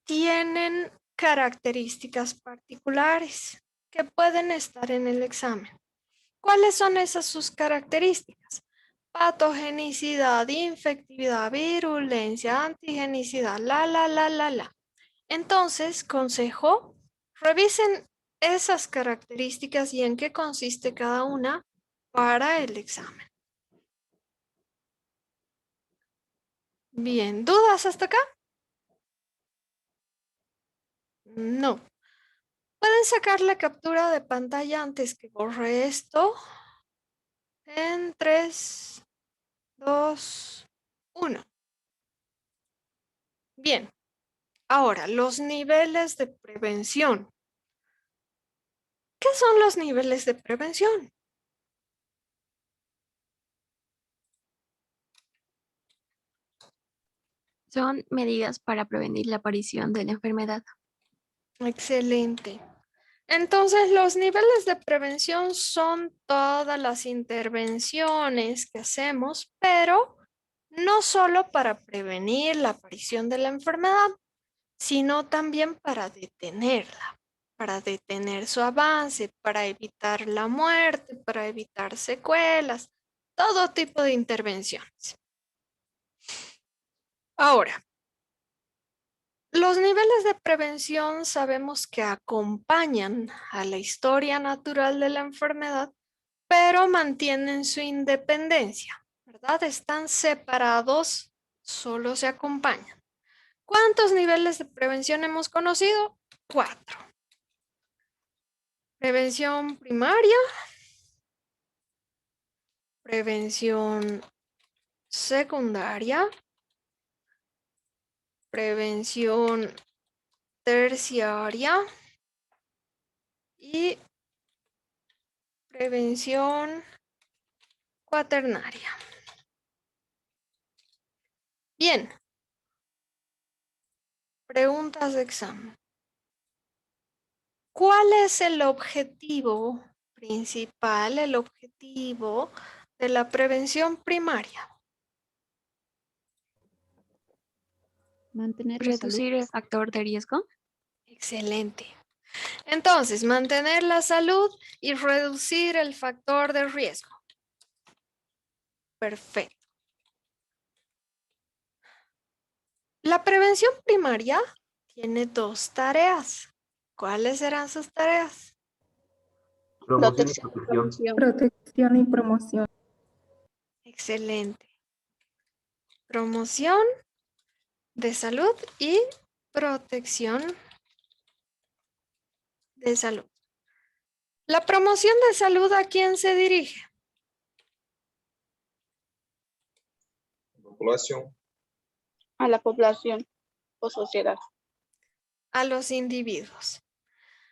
tienen características particulares que pueden estar en el examen. ¿Cuáles son esas sus características? Patogenicidad, infectividad, virulencia, antigenicidad, la. Entonces, consejo, revisen esas características y en qué consiste cada una para el examen. Bien, ¿dudas hasta acá? No. Pueden sacar la captura de pantalla antes que borre esto. En 3, 2, 1. Bien. Ahora, los niveles de prevención. ¿Qué son los niveles de prevención? Son medidas para prevenir la aparición de la enfermedad. Excelente. Entonces, los niveles de prevención son todas las intervenciones que hacemos, pero no solo para prevenir la aparición de la enfermedad, sino también para detenerla, para detener su avance, para evitar la muerte, para evitar secuelas, todo tipo de intervenciones. Ahora, Los niveles de prevención sabemos que acompañan a la historia natural de la enfermedad, pero mantienen su independencia, ¿verdad? Están separados, solo se acompañan. ¿Cuántos niveles de prevención hemos conocido? 4. Prevención primaria, prevención secundaria, prevención terciaria y prevención cuaternaria. Bien. Preguntas de examen. ¿Cuál es el objetivo principal, el objetivo de la prevención primaria? Mantener la salud. Reducir el factor de riesgo. Excelente. Entonces, mantener la salud y reducir el factor de riesgo. Perfecto. La prevención primaria tiene 2 tareas. ¿Cuáles serán sus tareas? Promoción y protección. Protección y promoción. Excelente. Promoción de salud y protección de salud. La promoción de salud, ¿a quién se dirige? Populación. A la población o sociedad. A los individuos.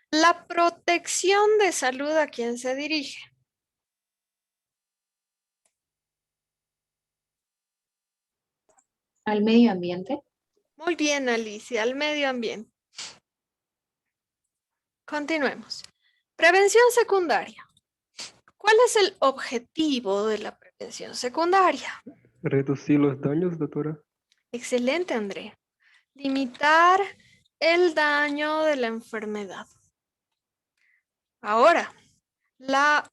La protección de salud, ¿a quién se dirige? Al medio ambiente. Muy bien, Alicia, al medio ambiente. Continuemos. Prevención secundaria. ¿Cuál es el objetivo de la prevención secundaria? Reducir los daños, doctora. Excelente, André. Limitar el daño de la enfermedad. Ahora, la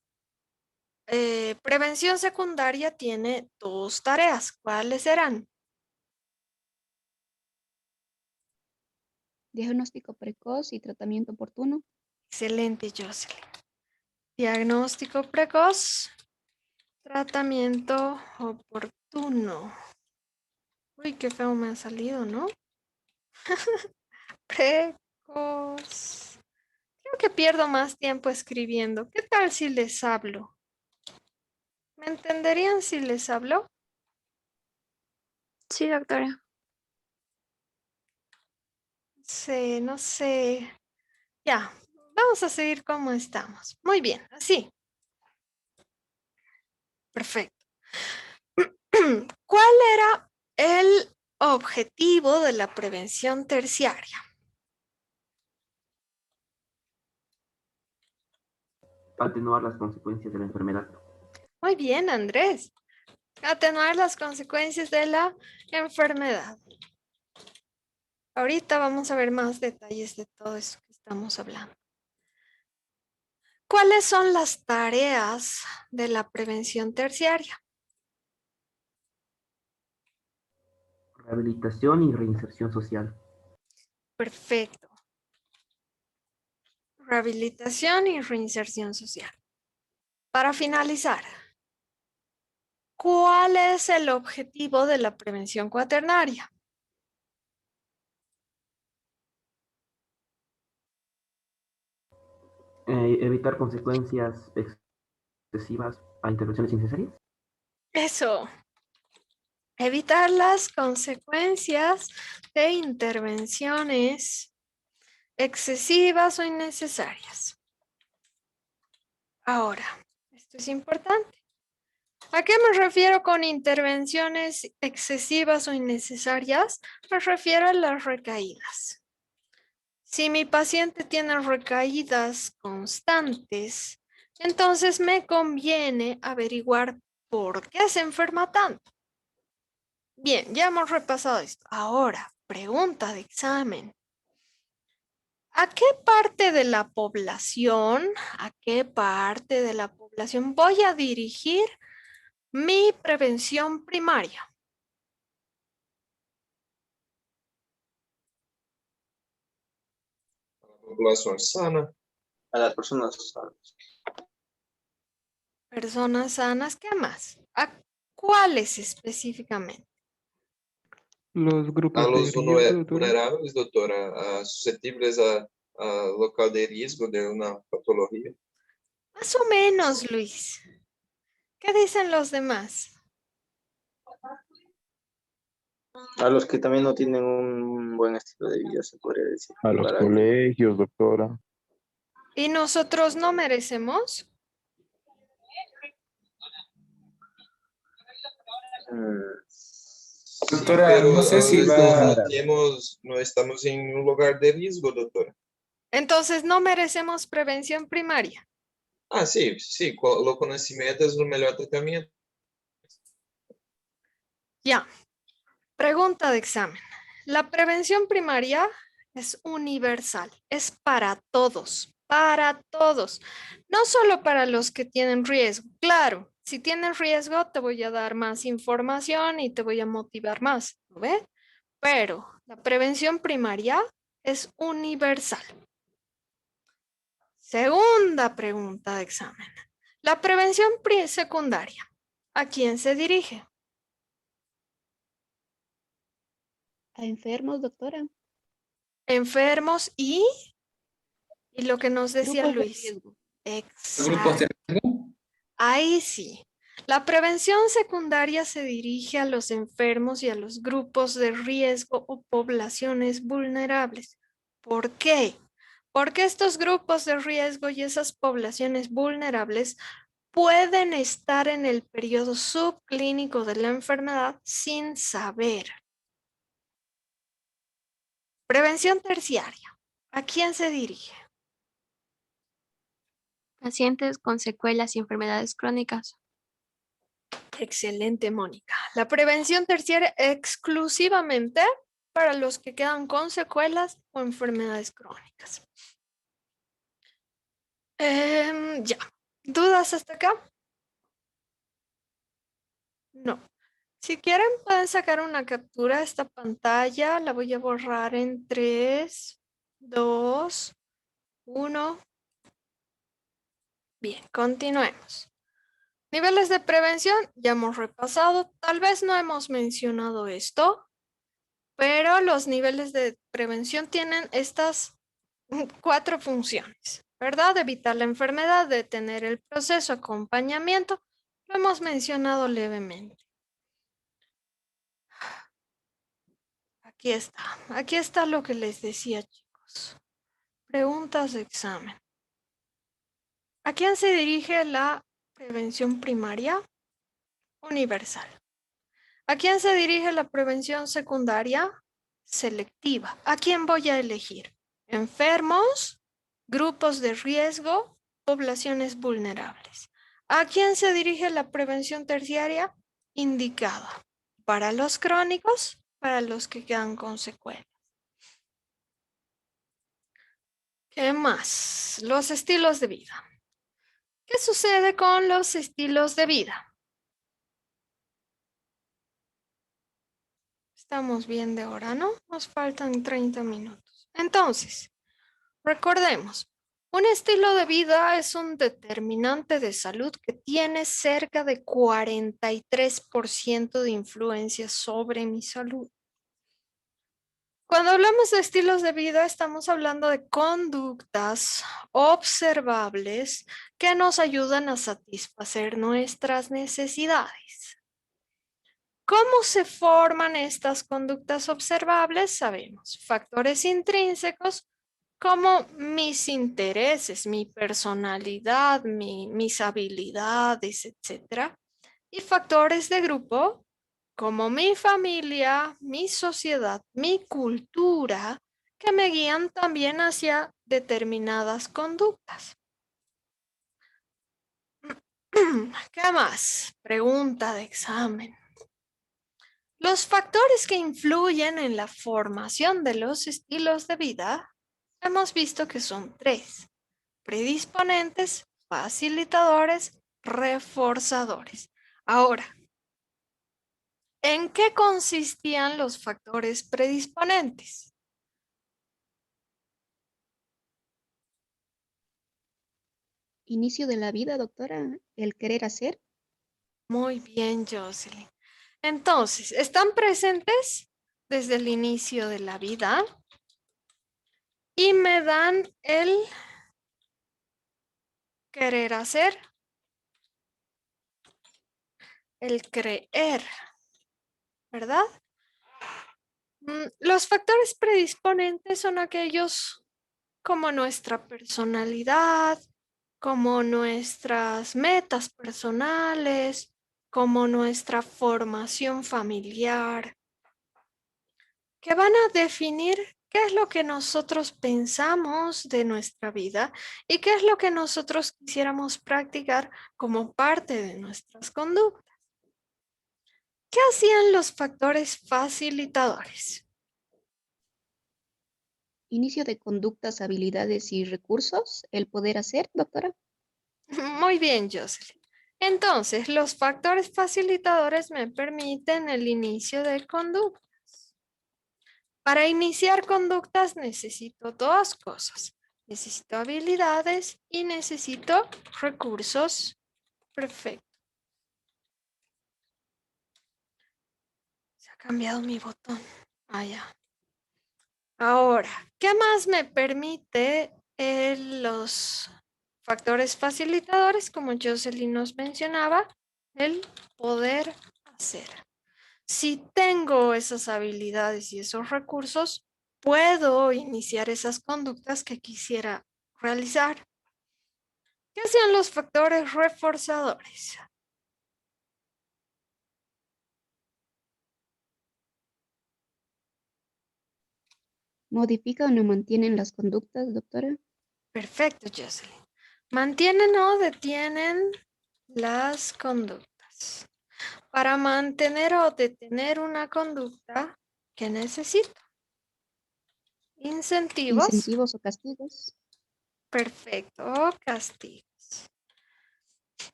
prevención secundaria tiene 2 tareas. ¿Cuáles serán? Diagnóstico precoz y tratamiento oportuno. Excelente, Jocelyn. Diagnóstico precoz, tratamiento oportuno. Uy, qué feo me ha salido, ¿no? Precoz. Creo que pierdo más tiempo escribiendo. ¿Qué tal si les hablo? ¿Me entenderían si les hablo? Sí, doctora. Sí, no sé. Ya, vamos a seguir como estamos. Muy bien, así. Perfecto. ¿Cuál era el objetivo de la prevención terciaria? Atenuar las consecuencias de la enfermedad. Muy bien, Andrés. Atenuar las consecuencias de la enfermedad. Ahorita vamos a ver más detalles de todo eso que estamos hablando. ¿Cuáles son las tareas de la prevención terciaria? Rehabilitación y reinserción social. Perfecto. Rehabilitación y reinserción social. Para finalizar, ¿cuál es el objetivo de la prevención cuaternaria? Evitar consecuencias excesivas a intervenciones innecesarias. Eso. Evitar las consecuencias de intervenciones excesivas o innecesarias. Ahora, esto es importante. ¿A qué me refiero con intervenciones excesivas o innecesarias? Me refiero a las recaídas. Si mi paciente tiene recaídas constantes, entonces me conviene averiguar por qué se enferma tanto. Bien, ya hemos repasado esto. Ahora, pregunta de examen. ¿A qué parte de la población, voy a dirigir mi prevención primaria? población sana. A las personas sanas. Personas sanas, ¿qué más? ¿A cuáles específicamente? Los A grupos de los riesgo, doctora. vulnerables, doctora, susceptibles a local de riesgo de una patología. Más o menos, Luis. ¿Qué dicen los demás? A los que también no tienen un buen estilo de vida, se podría decir. A los Para- colegios, doctora. ¿Y nosotros no merecemos? Doctora, Pero no sé si va... no estamos en un lugar de riesgo, doctora. Entonces no merecemos prevención primaria. Ah, sí, sí, lo conocimiento es el mejor tratamiento. Ya. Pregunta de examen. La prevención primaria es universal, es para todos, no solo para los que tienen riesgo. Claro, si tienen riesgo te voy a dar más información y te voy a motivar más, ¿no ve? Pero la prevención primaria es universal. Segunda pregunta de examen. La prevención secundaria, ¿a quién se dirige? A enfermos, doctora. Enfermos y lo que nos decía Grupos de Luis. riesgo. Grupos de Exacto. Ahí sí. La prevención secundaria se dirige a los enfermos y a los grupos de riesgo o poblaciones vulnerables. ¿Por qué? Porque estos grupos de riesgo y esas poblaciones vulnerables pueden estar en el periodo subclínico de la enfermedad sin saber. Prevención terciaria. ¿A quién se dirige? Pacientes con secuelas y enfermedades crónicas. Excelente, Mónica. La prevención terciaria exclusivamente para los que quedan con secuelas o enfermedades crónicas. Ya. ¿Dudas hasta acá? No. Si quieren, pueden sacar una captura de esta pantalla. La voy a borrar en 3, 2, 1. Bien, continuemos. Niveles de prevención, ya hemos repasado. Tal vez no hemos mencionado esto, pero los niveles de prevención tienen estas 4 funciones, ¿verdad? Evitar la enfermedad, detener el proceso, acompañamiento. Lo hemos mencionado levemente. Aquí está lo que les decía, chicos. Preguntas de examen. ¿A quién se dirige la prevención primaria? Universal. ¿A quién se dirige la prevención secundaria? Selectiva. ¿A quién voy a elegir? Enfermos, grupos de riesgo, poblaciones vulnerables. ¿A quién se dirige la prevención terciaria? Indicada. Para los crónicos, para los que quedan con secuelas. ¿Qué más? Los estilos de vida. ¿Qué sucede con los estilos de vida? Estamos bien de hora, ¿no? Nos faltan 30 minutos. Entonces, recordemos, un estilo de vida es un determinante de salud que tiene cerca de 43% de influencia sobre mi salud. Cuando hablamos de estilos de vida, estamos hablando de conductas observables que nos ayudan a satisfacer nuestras necesidades. ¿Cómo se forman estas conductas observables? Sabemos, factores intrínsecos como mis intereses, mi personalidad, mis habilidades, etc. Y factores de grupo como mi familia, mi sociedad, mi cultura, que me guían también hacia determinadas conductas. ¿Qué más? Pregunta de examen. Los factores que influyen en la formación de los estilos de vida, hemos visto que son 3: predisponentes, facilitadores, reforzadores. Ahora, ¿en qué consistían los factores predisponentes? Inicio de la vida, doctora. El querer hacer. Muy bien, Jocelyn. Entonces, ¿están presentes desde el inicio de la vida? Y me dan el querer hacer, el creer, ¿verdad? Los factores predisponentes son aquellos como nuestra personalidad, como nuestras metas personales, como nuestra formación familiar, que van a definir qué es lo que nosotros pensamos de nuestra vida y qué es lo que nosotros quisiéramos practicar como parte de nuestras conductas. ¿Qué hacían los factores facilitadores? Inicio de conductas, habilidades y recursos. El poder hacer, doctora. Muy bien, Jocelyn. Entonces, los factores facilitadores me permiten el inicio de conductas. Para iniciar conductas necesito dos cosas. Necesito habilidades y necesito recursos. Perfecto. Se ha cambiado mi botón. Ah, ya. Ahora, ¿qué más me permite los factores facilitadores? Como Jocelyn nos mencionaba, el poder hacer. Si tengo esas habilidades y esos recursos, puedo iniciar esas conductas que quisiera realizar. ¿Qué hacían los factores reforzadores? ¿Modifican o mantienen las conductas, doctora? Perfecto, Jocelyn. Mantienen o detienen las conductas. Para mantener o detener una conducta, ¿qué necesito? Incentivos. Incentivos o castigos. Perfecto, castigos.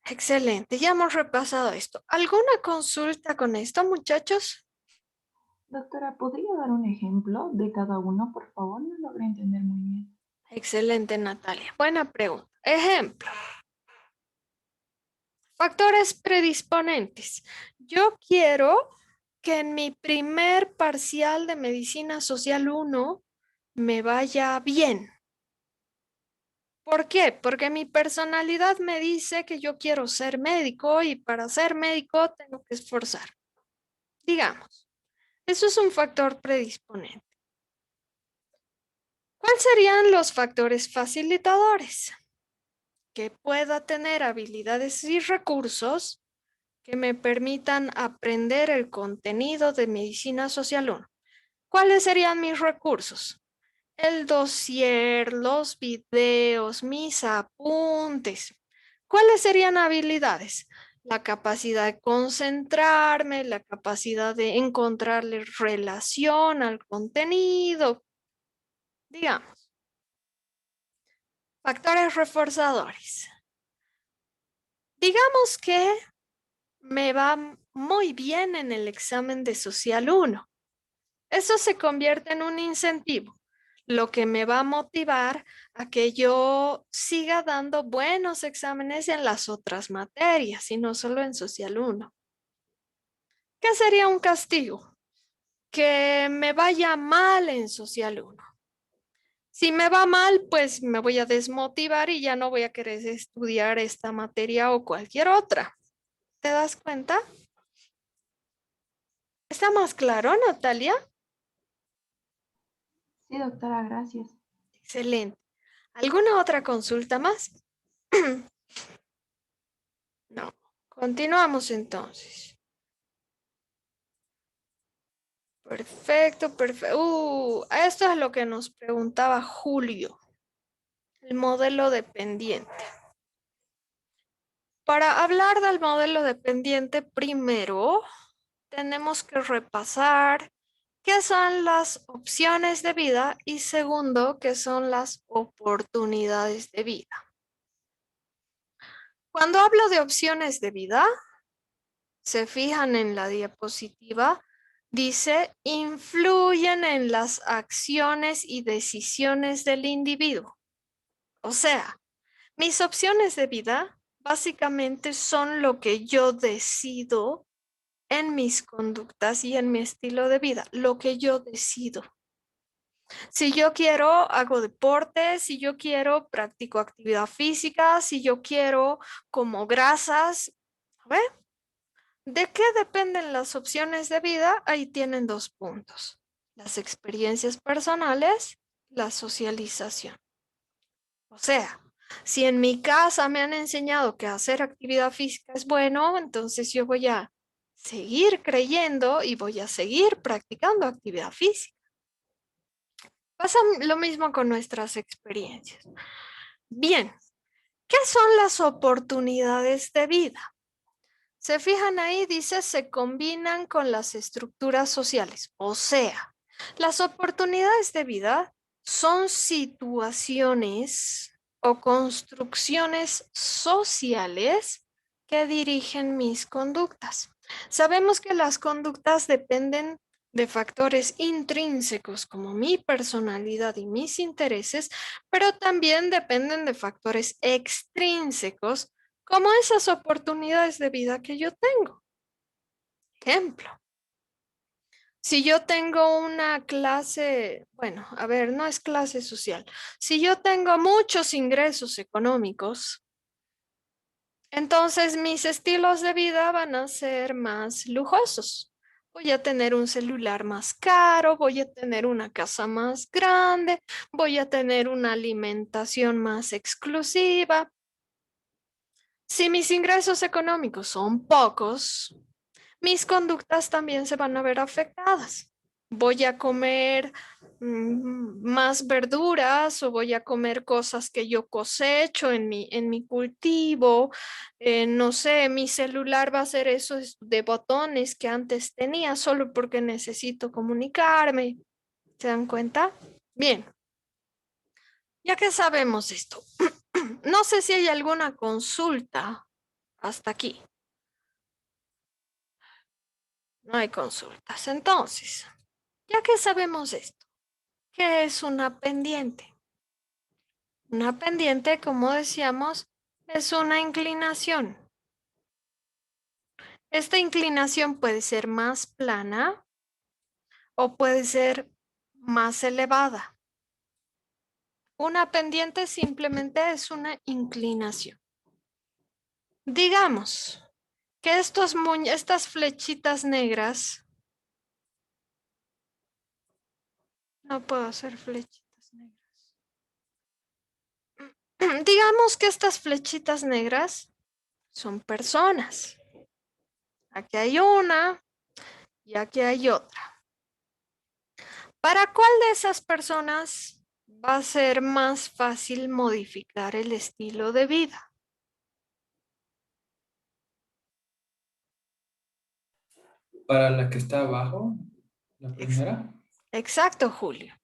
Excelente, ya hemos repasado esto. ¿Alguna consulta con esto, muchachos? Doctora, ¿podría dar un ejemplo de cada uno, por favor? No logré entender muy bien. Excelente, Natalia. Buena pregunta. Ejemplo. Factores predisponentes. Yo quiero que en mi primer parcial de Medicina Social 1 me vaya bien. ¿Por qué? Porque mi personalidad me dice que yo quiero ser médico y para ser médico tengo que esforzar. Digamos, eso es un factor predisponente. ¿Cuáles serían los factores facilitadores? Que pueda tener habilidades y recursos que me permitan aprender el contenido de Medicina Social 1. ¿Cuáles serían mis recursos? El dossier, los videos, mis apuntes. ¿Cuáles serían habilidades? La capacidad de concentrarme, la capacidad de encontrarle relación al contenido. Digamos, factores reforzadores. Digamos que me va muy bien en el examen de Social 1. Eso se convierte en un incentivo, lo que me va a motivar a que yo siga dando buenos exámenes en las otras materias y no solo en Social 1. ¿Qué sería un castigo? Que me vaya mal en Social 1. Si me va mal, pues me voy a desmotivar y ya no voy a querer estudiar esta materia o cualquier otra. ¿Te das cuenta? ¿Está más claro, Natalia? Sí, doctora, gracias. Excelente. ¿Alguna otra consulta más? No. Continuamos entonces. Perfecto, perfecto. Esto es lo que nos preguntaba Julio. El modelo dependiente. Para hablar del modelo dependiente, primero tenemos que repasar qué son las opciones de vida y segundo, qué son las oportunidades de vida. Cuando hablo de opciones de vida, se fijan en la diapositiva, dice, influyen en las acciones y decisiones del individuo. O sea, Mis opciones de vida básicamente son lo que yo decido en mis conductas y en mi estilo de vida, lo que yo decido. Si yo quiero, hago deporte, si yo quiero, practico actividad física, si yo quiero, como grasas. ¿Ve? ¿De qué dependen las opciones de vida? Ahí tienen 2 puntos. Las experiencias personales, la socialización. O sea, si en mi casa me han enseñado que hacer actividad física es bueno, entonces yo voy a seguir creyendo y voy a seguir practicando actividad física. Pasa lo mismo con nuestras experiencias. Bien, ¿qué son las oportunidades de vida? Se fijan ahí, dice, se combinan con las estructuras sociales. O sea, las oportunidades de vida son situaciones o construcciones sociales que dirigen mis conductas. Sabemos que las conductas dependen de factores intrínsecos como mi personalidad y mis intereses, pero también dependen de factores extrínsecos como esas oportunidades de vida que yo tengo. Ejemplo, si yo tengo una clase, bueno, a ver, no es clase social. Si yo tengo muchos ingresos económicos, entonces mis estilos de vida van a ser más lujosos. Voy a tener un celular más caro, voy a tener una casa más grande, voy a tener una alimentación más exclusiva. Si mis ingresos económicos son pocos, mis conductas también se van a ver afectadas. Voy a comer más verduras o voy a comer cosas que yo cosecho en mi cultivo. No sé, mi celular va a ser esos de botones que antes tenía solo porque necesito comunicarme. ¿Se dan cuenta? Bien, ya que sabemos esto, no sé si hay alguna consulta hasta aquí. No hay consultas. Entonces, ya que sabemos esto, ¿qué es una pendiente? Una pendiente, como decíamos, es una inclinación. Esta inclinación puede ser más plana o puede ser más elevada. Una pendiente simplemente es una inclinación. Digamos que estas flechitas negras, no puedo hacer flechitas negras. Digamos que estas flechitas negras son personas. Aquí hay una y aquí hay otra. ¿Para cuál de esas personas va a ser más fácil modificar el estilo de vida? Para la que está abajo, la primera. Exacto, Julio.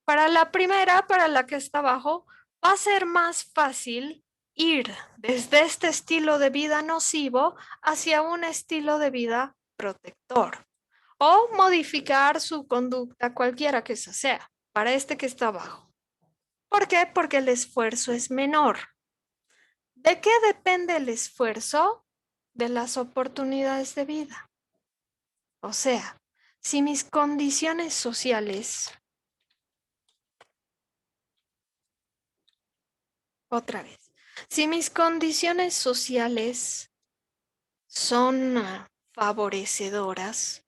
Para la primera, para la que está abajo, va a ser más fácil ir desde este estilo de vida nocivo hacia un estilo de vida protector o modificar su conducta cualquiera que esa sea, para este que está abajo. ¿Por qué? Porque el esfuerzo es menor. ¿De qué depende el esfuerzo? De las oportunidades de vida. O sea, si mis condiciones sociales, otra vez, si mis condiciones sociales son favorecedoras,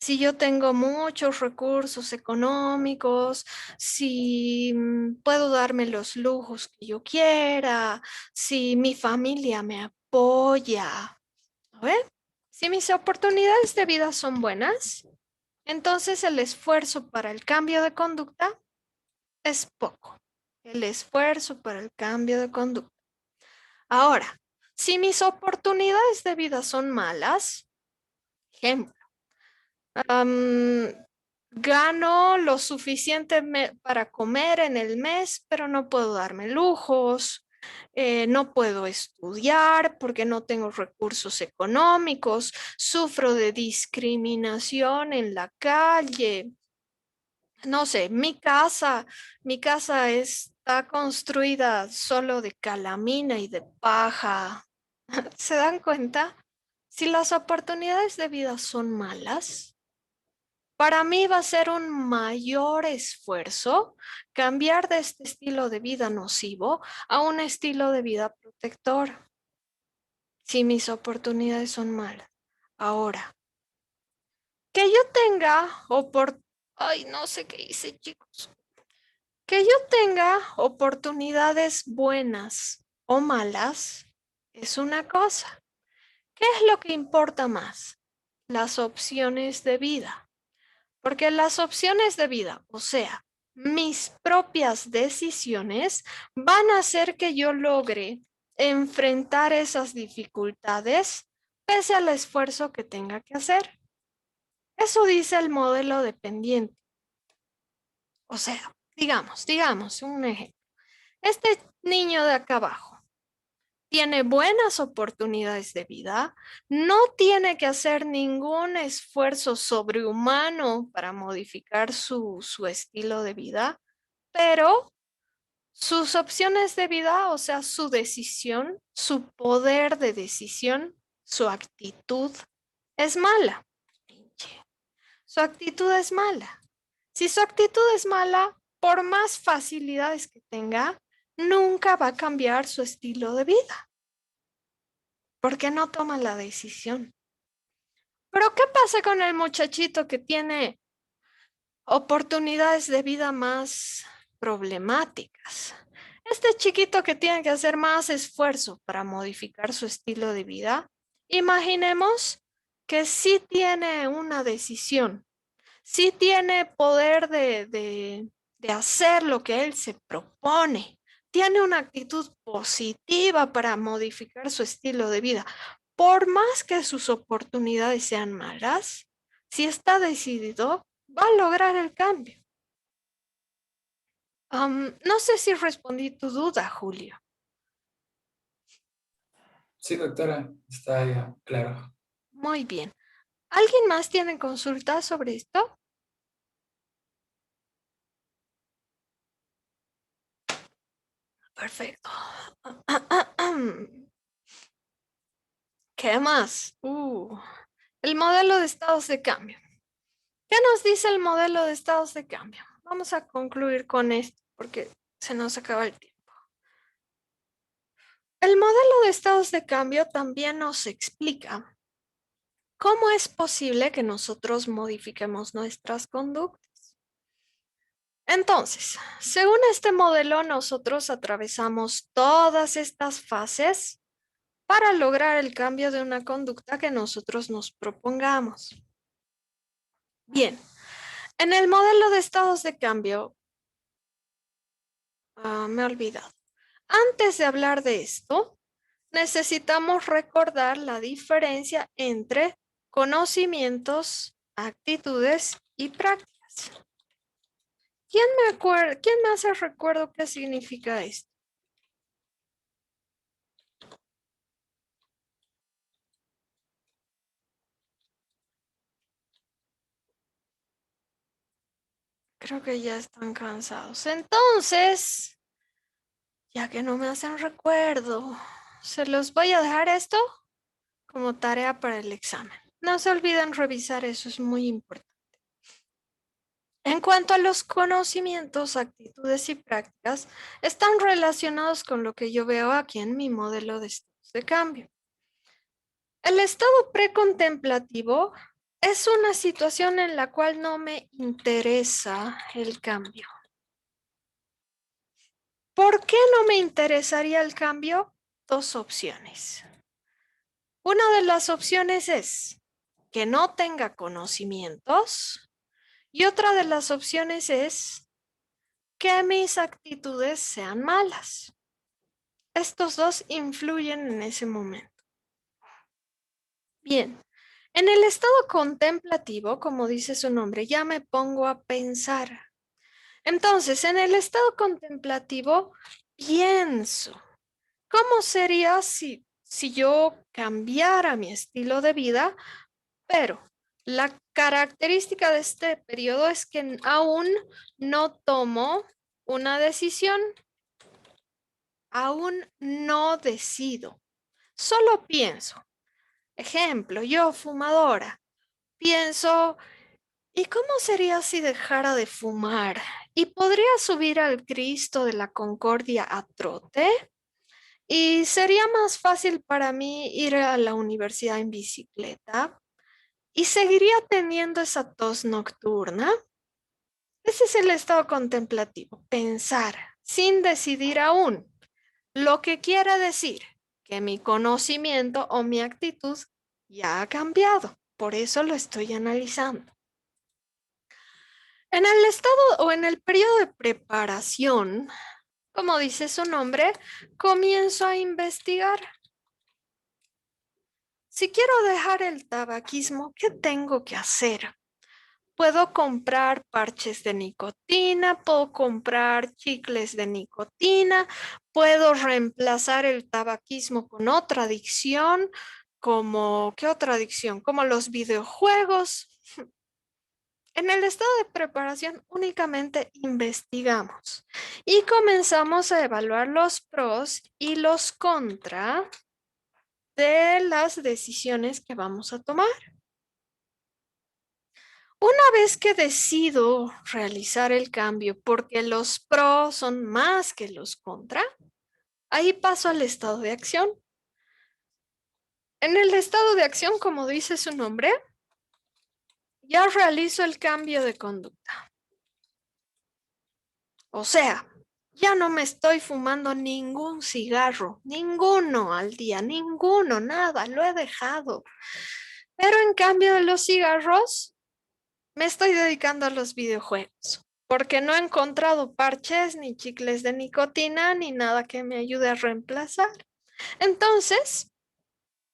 si yo tengo muchos recursos económicos, si puedo darme los lujos que yo quiera, si mi familia me apoya, ¿ven? Si mis oportunidades de vida son buenas, entonces el esfuerzo para el cambio de conducta es poco. El esfuerzo para el cambio de conducta. Ahora, si mis oportunidades de vida son malas, ejemplo, gano lo suficiente para comer en el mes, pero no puedo darme lujos, no puedo estudiar porque no tengo recursos económicos, sufro de discriminación en la calle. no sé, mi casa está construida solo de calamina y de paja. ¿Se dan cuenta? Si las oportunidades de vida son malas, para mí va a ser un mayor esfuerzo cambiar de este estilo de vida nocivo a un estilo de vida protector. Si mis oportunidades son malas. Ahora, que yo tenga Ay, no sé qué hice, chicos. Que yo tenga oportunidades buenas o malas es una cosa. ¿Qué es lo que importa más? Las opciones de vida. Porque las opciones de vida, o sea, mis propias decisiones, van a hacer que yo logre enfrentar esas dificultades pese al esfuerzo que tenga que hacer. Eso dice el modelo dependiente. O sea, digamos, un ejemplo. Este niño de acá abajo tiene buenas oportunidades de vida, no tiene que hacer ningún esfuerzo sobrehumano para modificar su estilo de vida, pero sus opciones de vida, o sea, su decisión, su poder de decisión, su actitud es mala. Su actitud es mala. Si su actitud es mala, por más facilidades que tenga, nunca va a cambiar su estilo de vida. Porque no toma la decisión. Pero ¿qué pasa con el muchachito que tiene oportunidades de vida más problemáticas? Este chiquito que tiene que hacer más esfuerzo para modificar su estilo de vida, imaginemos que sí tiene una decisión, sí tiene poder de hacer lo que él se propone, tiene una actitud positiva para modificar su estilo de vida. Por más que sus oportunidades sean malas, si está decidido, va a lograr el cambio. No sé si respondí tu duda, Julio. Sí, doctora, está ya claro. Muy bien. ¿Alguien más tiene consultas sobre esto? Perfecto. ¿Qué más? El modelo de estados de cambio. ¿Qué nos dice el modelo de estados de cambio? Vamos a concluir con esto porque se nos acaba el tiempo. El modelo de estados de cambio también nos explica cómo es posible que nosotros modifiquemos nuestras conductas. Entonces, según este modelo, nosotros atravesamos todas estas fases para lograr el cambio de una conducta que nosotros nos propongamos. Bien, en el modelo de estados de cambio, me he olvidado. Antes de hablar de esto, necesitamos recordar la diferencia entre conocimientos, actitudes y prácticas. ¿Quién me hace recuerdo qué significa esto? Creo que ya están cansados. Entonces, ya que no me hacen recuerdo, se los voy a dejar esto como tarea para el examen. No se olviden revisar eso, es muy importante. En cuanto a los conocimientos, actitudes y prácticas, están relacionados con lo que yo veo aquí en mi modelo de estados de cambio. El estado precontemplativo es una situación en la cual no me interesa el cambio. ¿Por qué no me interesaría el cambio? Dos opciones. Una de las opciones es que no tenga conocimientos y otra de las opciones es que mis actitudes sean malas. Estos dos influyen en ese momento. Bien, en el estado contemplativo, como dice su nombre, ya me pongo a pensar. Entonces, en el estado contemplativo, pienso, ¿cómo sería si yo cambiara mi estilo de vida, pero La característica de este periodo es que aún no tomo una decisión, aún no decido, solo pienso. Ejemplo, yo fumadora, pienso, ¿y cómo sería si dejara de fumar? ¿Y podría subir al Cristo de la Concordia a trote? ¿Y sería más fácil para mí ir a la universidad en bicicleta? ¿Y seguiría teniendo esa tos nocturna? Ese es el estado contemplativo, pensar sin decidir aún, lo que quiere decir que mi conocimiento o mi actitud ya ha cambiado, por eso lo estoy analizando. En el estado o en el periodo de preparación, como dice su nombre, comienzo a investigar. Si quiero dejar el tabaquismo, ¿qué tengo que hacer? Puedo comprar parches de nicotina, puedo comprar chicles de nicotina, puedo reemplazar el tabaquismo con otra adicción, como, ¿qué otra adicción? Como los videojuegos. En el estado de preparación únicamente investigamos y comenzamos a evaluar los pros y los contras de las decisiones que vamos a tomar. Una vez que decido realizar el cambio porque los pros son más que los contra, ahí paso al estado de acción. En el estado de acción, como dice su nombre, ya realizo el cambio de conducta. O sea, ya no me estoy fumando ningún cigarro, ninguno al día, ninguno, nada, lo he dejado. Pero en cambio de los cigarros, me estoy dedicando a los videojuegos, porque no he encontrado parches ni chicles de nicotina ni nada que me ayude a reemplazar. Entonces,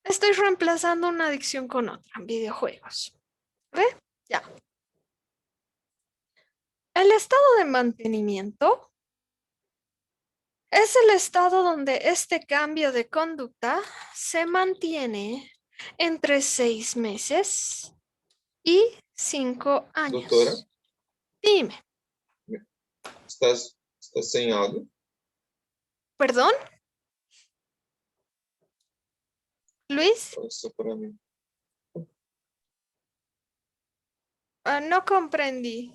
estoy reemplazando una adicción con otra, videojuegos. ¿Ve? Ya. El estado de mantenimiento es el estado donde este cambio de conducta se mantiene entre 6 meses y 5 años. Doutora, Dime, estás sem áudio? ¿perdón? Luis, Isso para mim. no comprendí.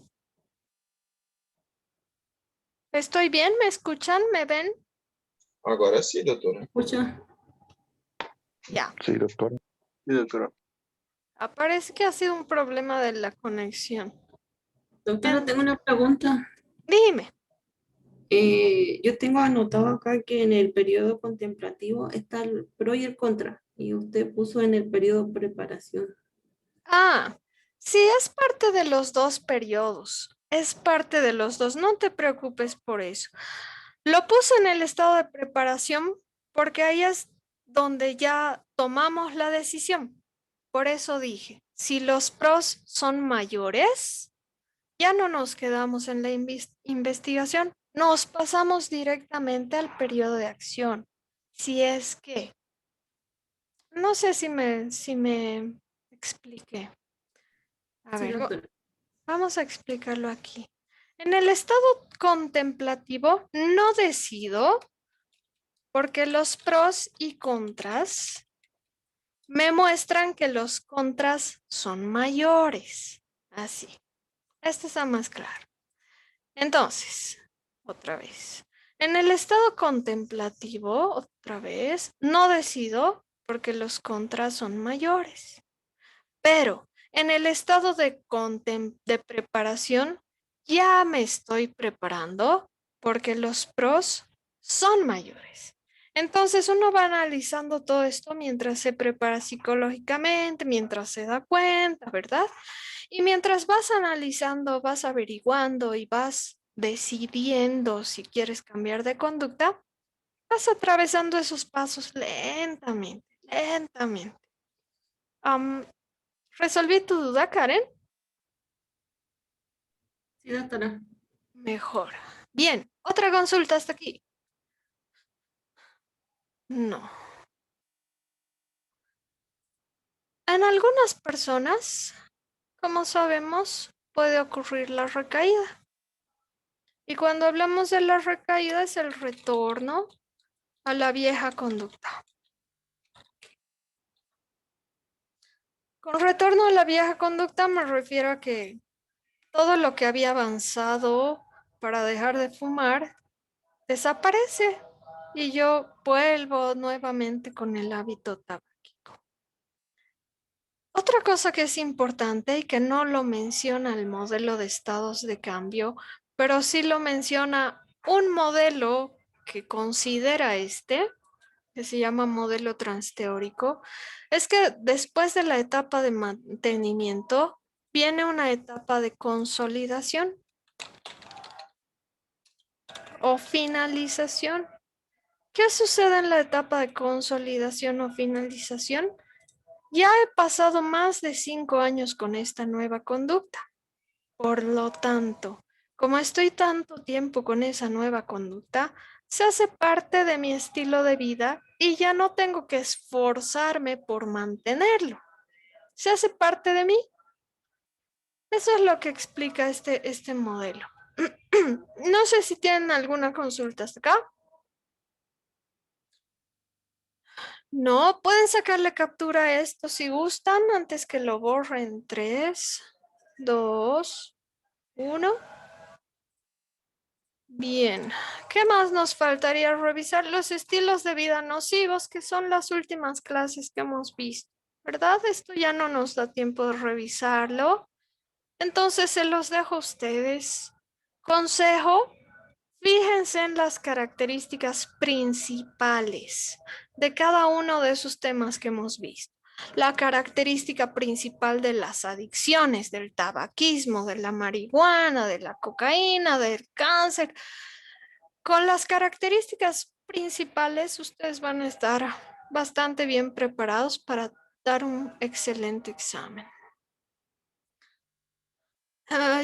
¿Estoy bien? ¿Me escuchan? ¿Me ven? Agora sim, doutora. ¿Escucha? Ya. Sí, doctora. Sí, doctora. Parece que ha sido un problema de la conexión. Doctora, tengo una pregunta. Dime. Yo tengo anotado acá que en el periodo contemplativo está el pro y el contra, y usted puso en el periodo preparación. Sí, es parte de los dos periodos. Es parte de los dos. No te preocupes por eso. Lo puse en el estado de preparación porque ahí es donde ya tomamos la decisión. Por eso dije, si los pros son mayores, ya no nos quedamos en la investigación. Nos pasamos directamente al periodo de acción. Si es que, no sé si me expliqué. A Sí, ver, doctora. vamos a explicarlo aquí. En el estado contemplativo no decido porque los pros y contras me muestran que los contras son mayores. Así. Esto está más claro. Entonces, otra vez. En el estado contemplativo, otra vez, no decido porque los contras son mayores. Pero en el estado de preparación, ya me estoy preparando porque los pros son mayores. Entonces uno va analizando todo esto mientras se prepara psicológicamente, mientras se da cuenta, ¿verdad? Y mientras vas analizando, vas averiguando y vas decidiendo si quieres cambiar de conducta, vas atravesando esos pasos lentamente, lentamente. ¿Resolví tu duda, Karen? Sí, doctora. Mejor. Bien, otra consulta hasta aquí. No. En algunas personas como sabemos, puede ocurrir la recaída. Y cuando hablamos de la recaída es el retorno a la vieja conducta. Con retorno a la vieja conducta me refiero a que todo lo que había avanzado para dejar de fumar desaparece y yo vuelvo nuevamente con el hábito tabáquico. Otra cosa que es importante y que no lo menciona el modelo de estados de cambio, pero sí lo menciona un modelo que considera que se llama modelo transteórico, es que después de la etapa de mantenimiento viene una etapa de consolidación o finalización. ¿Qué sucede en la etapa de consolidación o finalización? Ya he pasado más de 5 años con esta nueva conducta. Por lo tanto, como estoy tanto tiempo con esa nueva conducta, se hace parte de mi estilo de vida y ya no tengo que esforzarme por mantenerlo. Se hace parte de mí. Eso es lo que explica este modelo. No sé si tienen alguna consulta hasta acá. No, pueden sacarle captura a esto si gustan antes que lo borren. 3, 2, 1. Bien, ¿qué más nos faltaría revisar? Los estilos de vida nocivos, que son las últimas clases que hemos visto, ¿verdad? Esto ya no nos da tiempo de revisarlo. Entonces se los dejo a ustedes. Consejo, fíjense en las características principales de cada uno de esos temas que hemos visto. La característica principal de las adicciones, del tabaquismo, de la marihuana, de la cocaína, del cáncer. Con las características principales, ustedes van a estar bastante bien preparados para dar un excelente examen.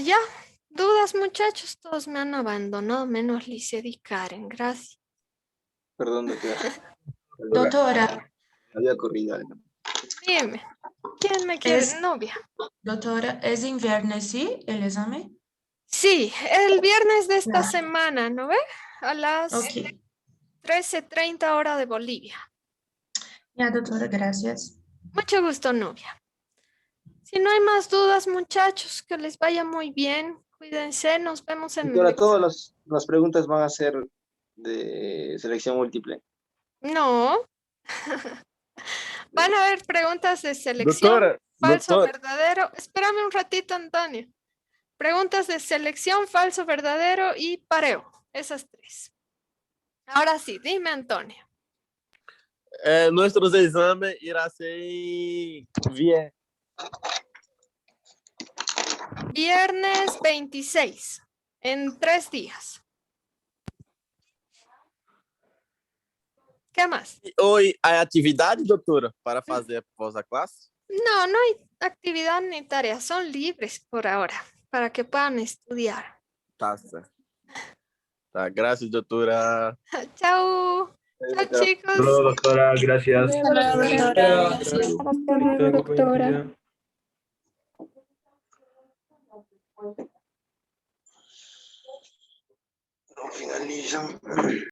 Ya, dudas, muchachos, todos me han abandonado, menos Lizeth y Karen, gracias. Perdón, doctora. Doctora, Había corrido algo. Dime, ¿quién me quiere novia? doctora, ¿es en viernes, sí, el examen? Sí, el viernes de esta semana, ¿no ve? A las Ok. 13:30 hora de Bolivia. Ya, doctora, gracias. Mucho gusto, novia. Si no hay más dudas, muchachos, que les vaya muy bien. Cuídense, nos vemos en el Doctora, examen. todas las preguntas van a ser de selección múltiple. No. Van a haber preguntas de selección, Doctora, falso, doctor. verdadero. Espérame un ratito, Antonio. Preguntas de selección, falso, verdadero y pareo. Esas 3. Ahora sí, dime, Antonio. Nuestros exámenes irá ser bien. Viernes 26, en 3 días. ¿Qué más? Hoy hay actividade, doutora, para fazer após a classe? No, no hay actividad ni tarea, son libres por ahora, para que puedan estudiar. Tá certo. Tá, graças, doutora. Chao. Chao, chicos. No, doctora, gracias. Hasta luego, doctora. Gracias. Hasta luego, buen día. No finalizan.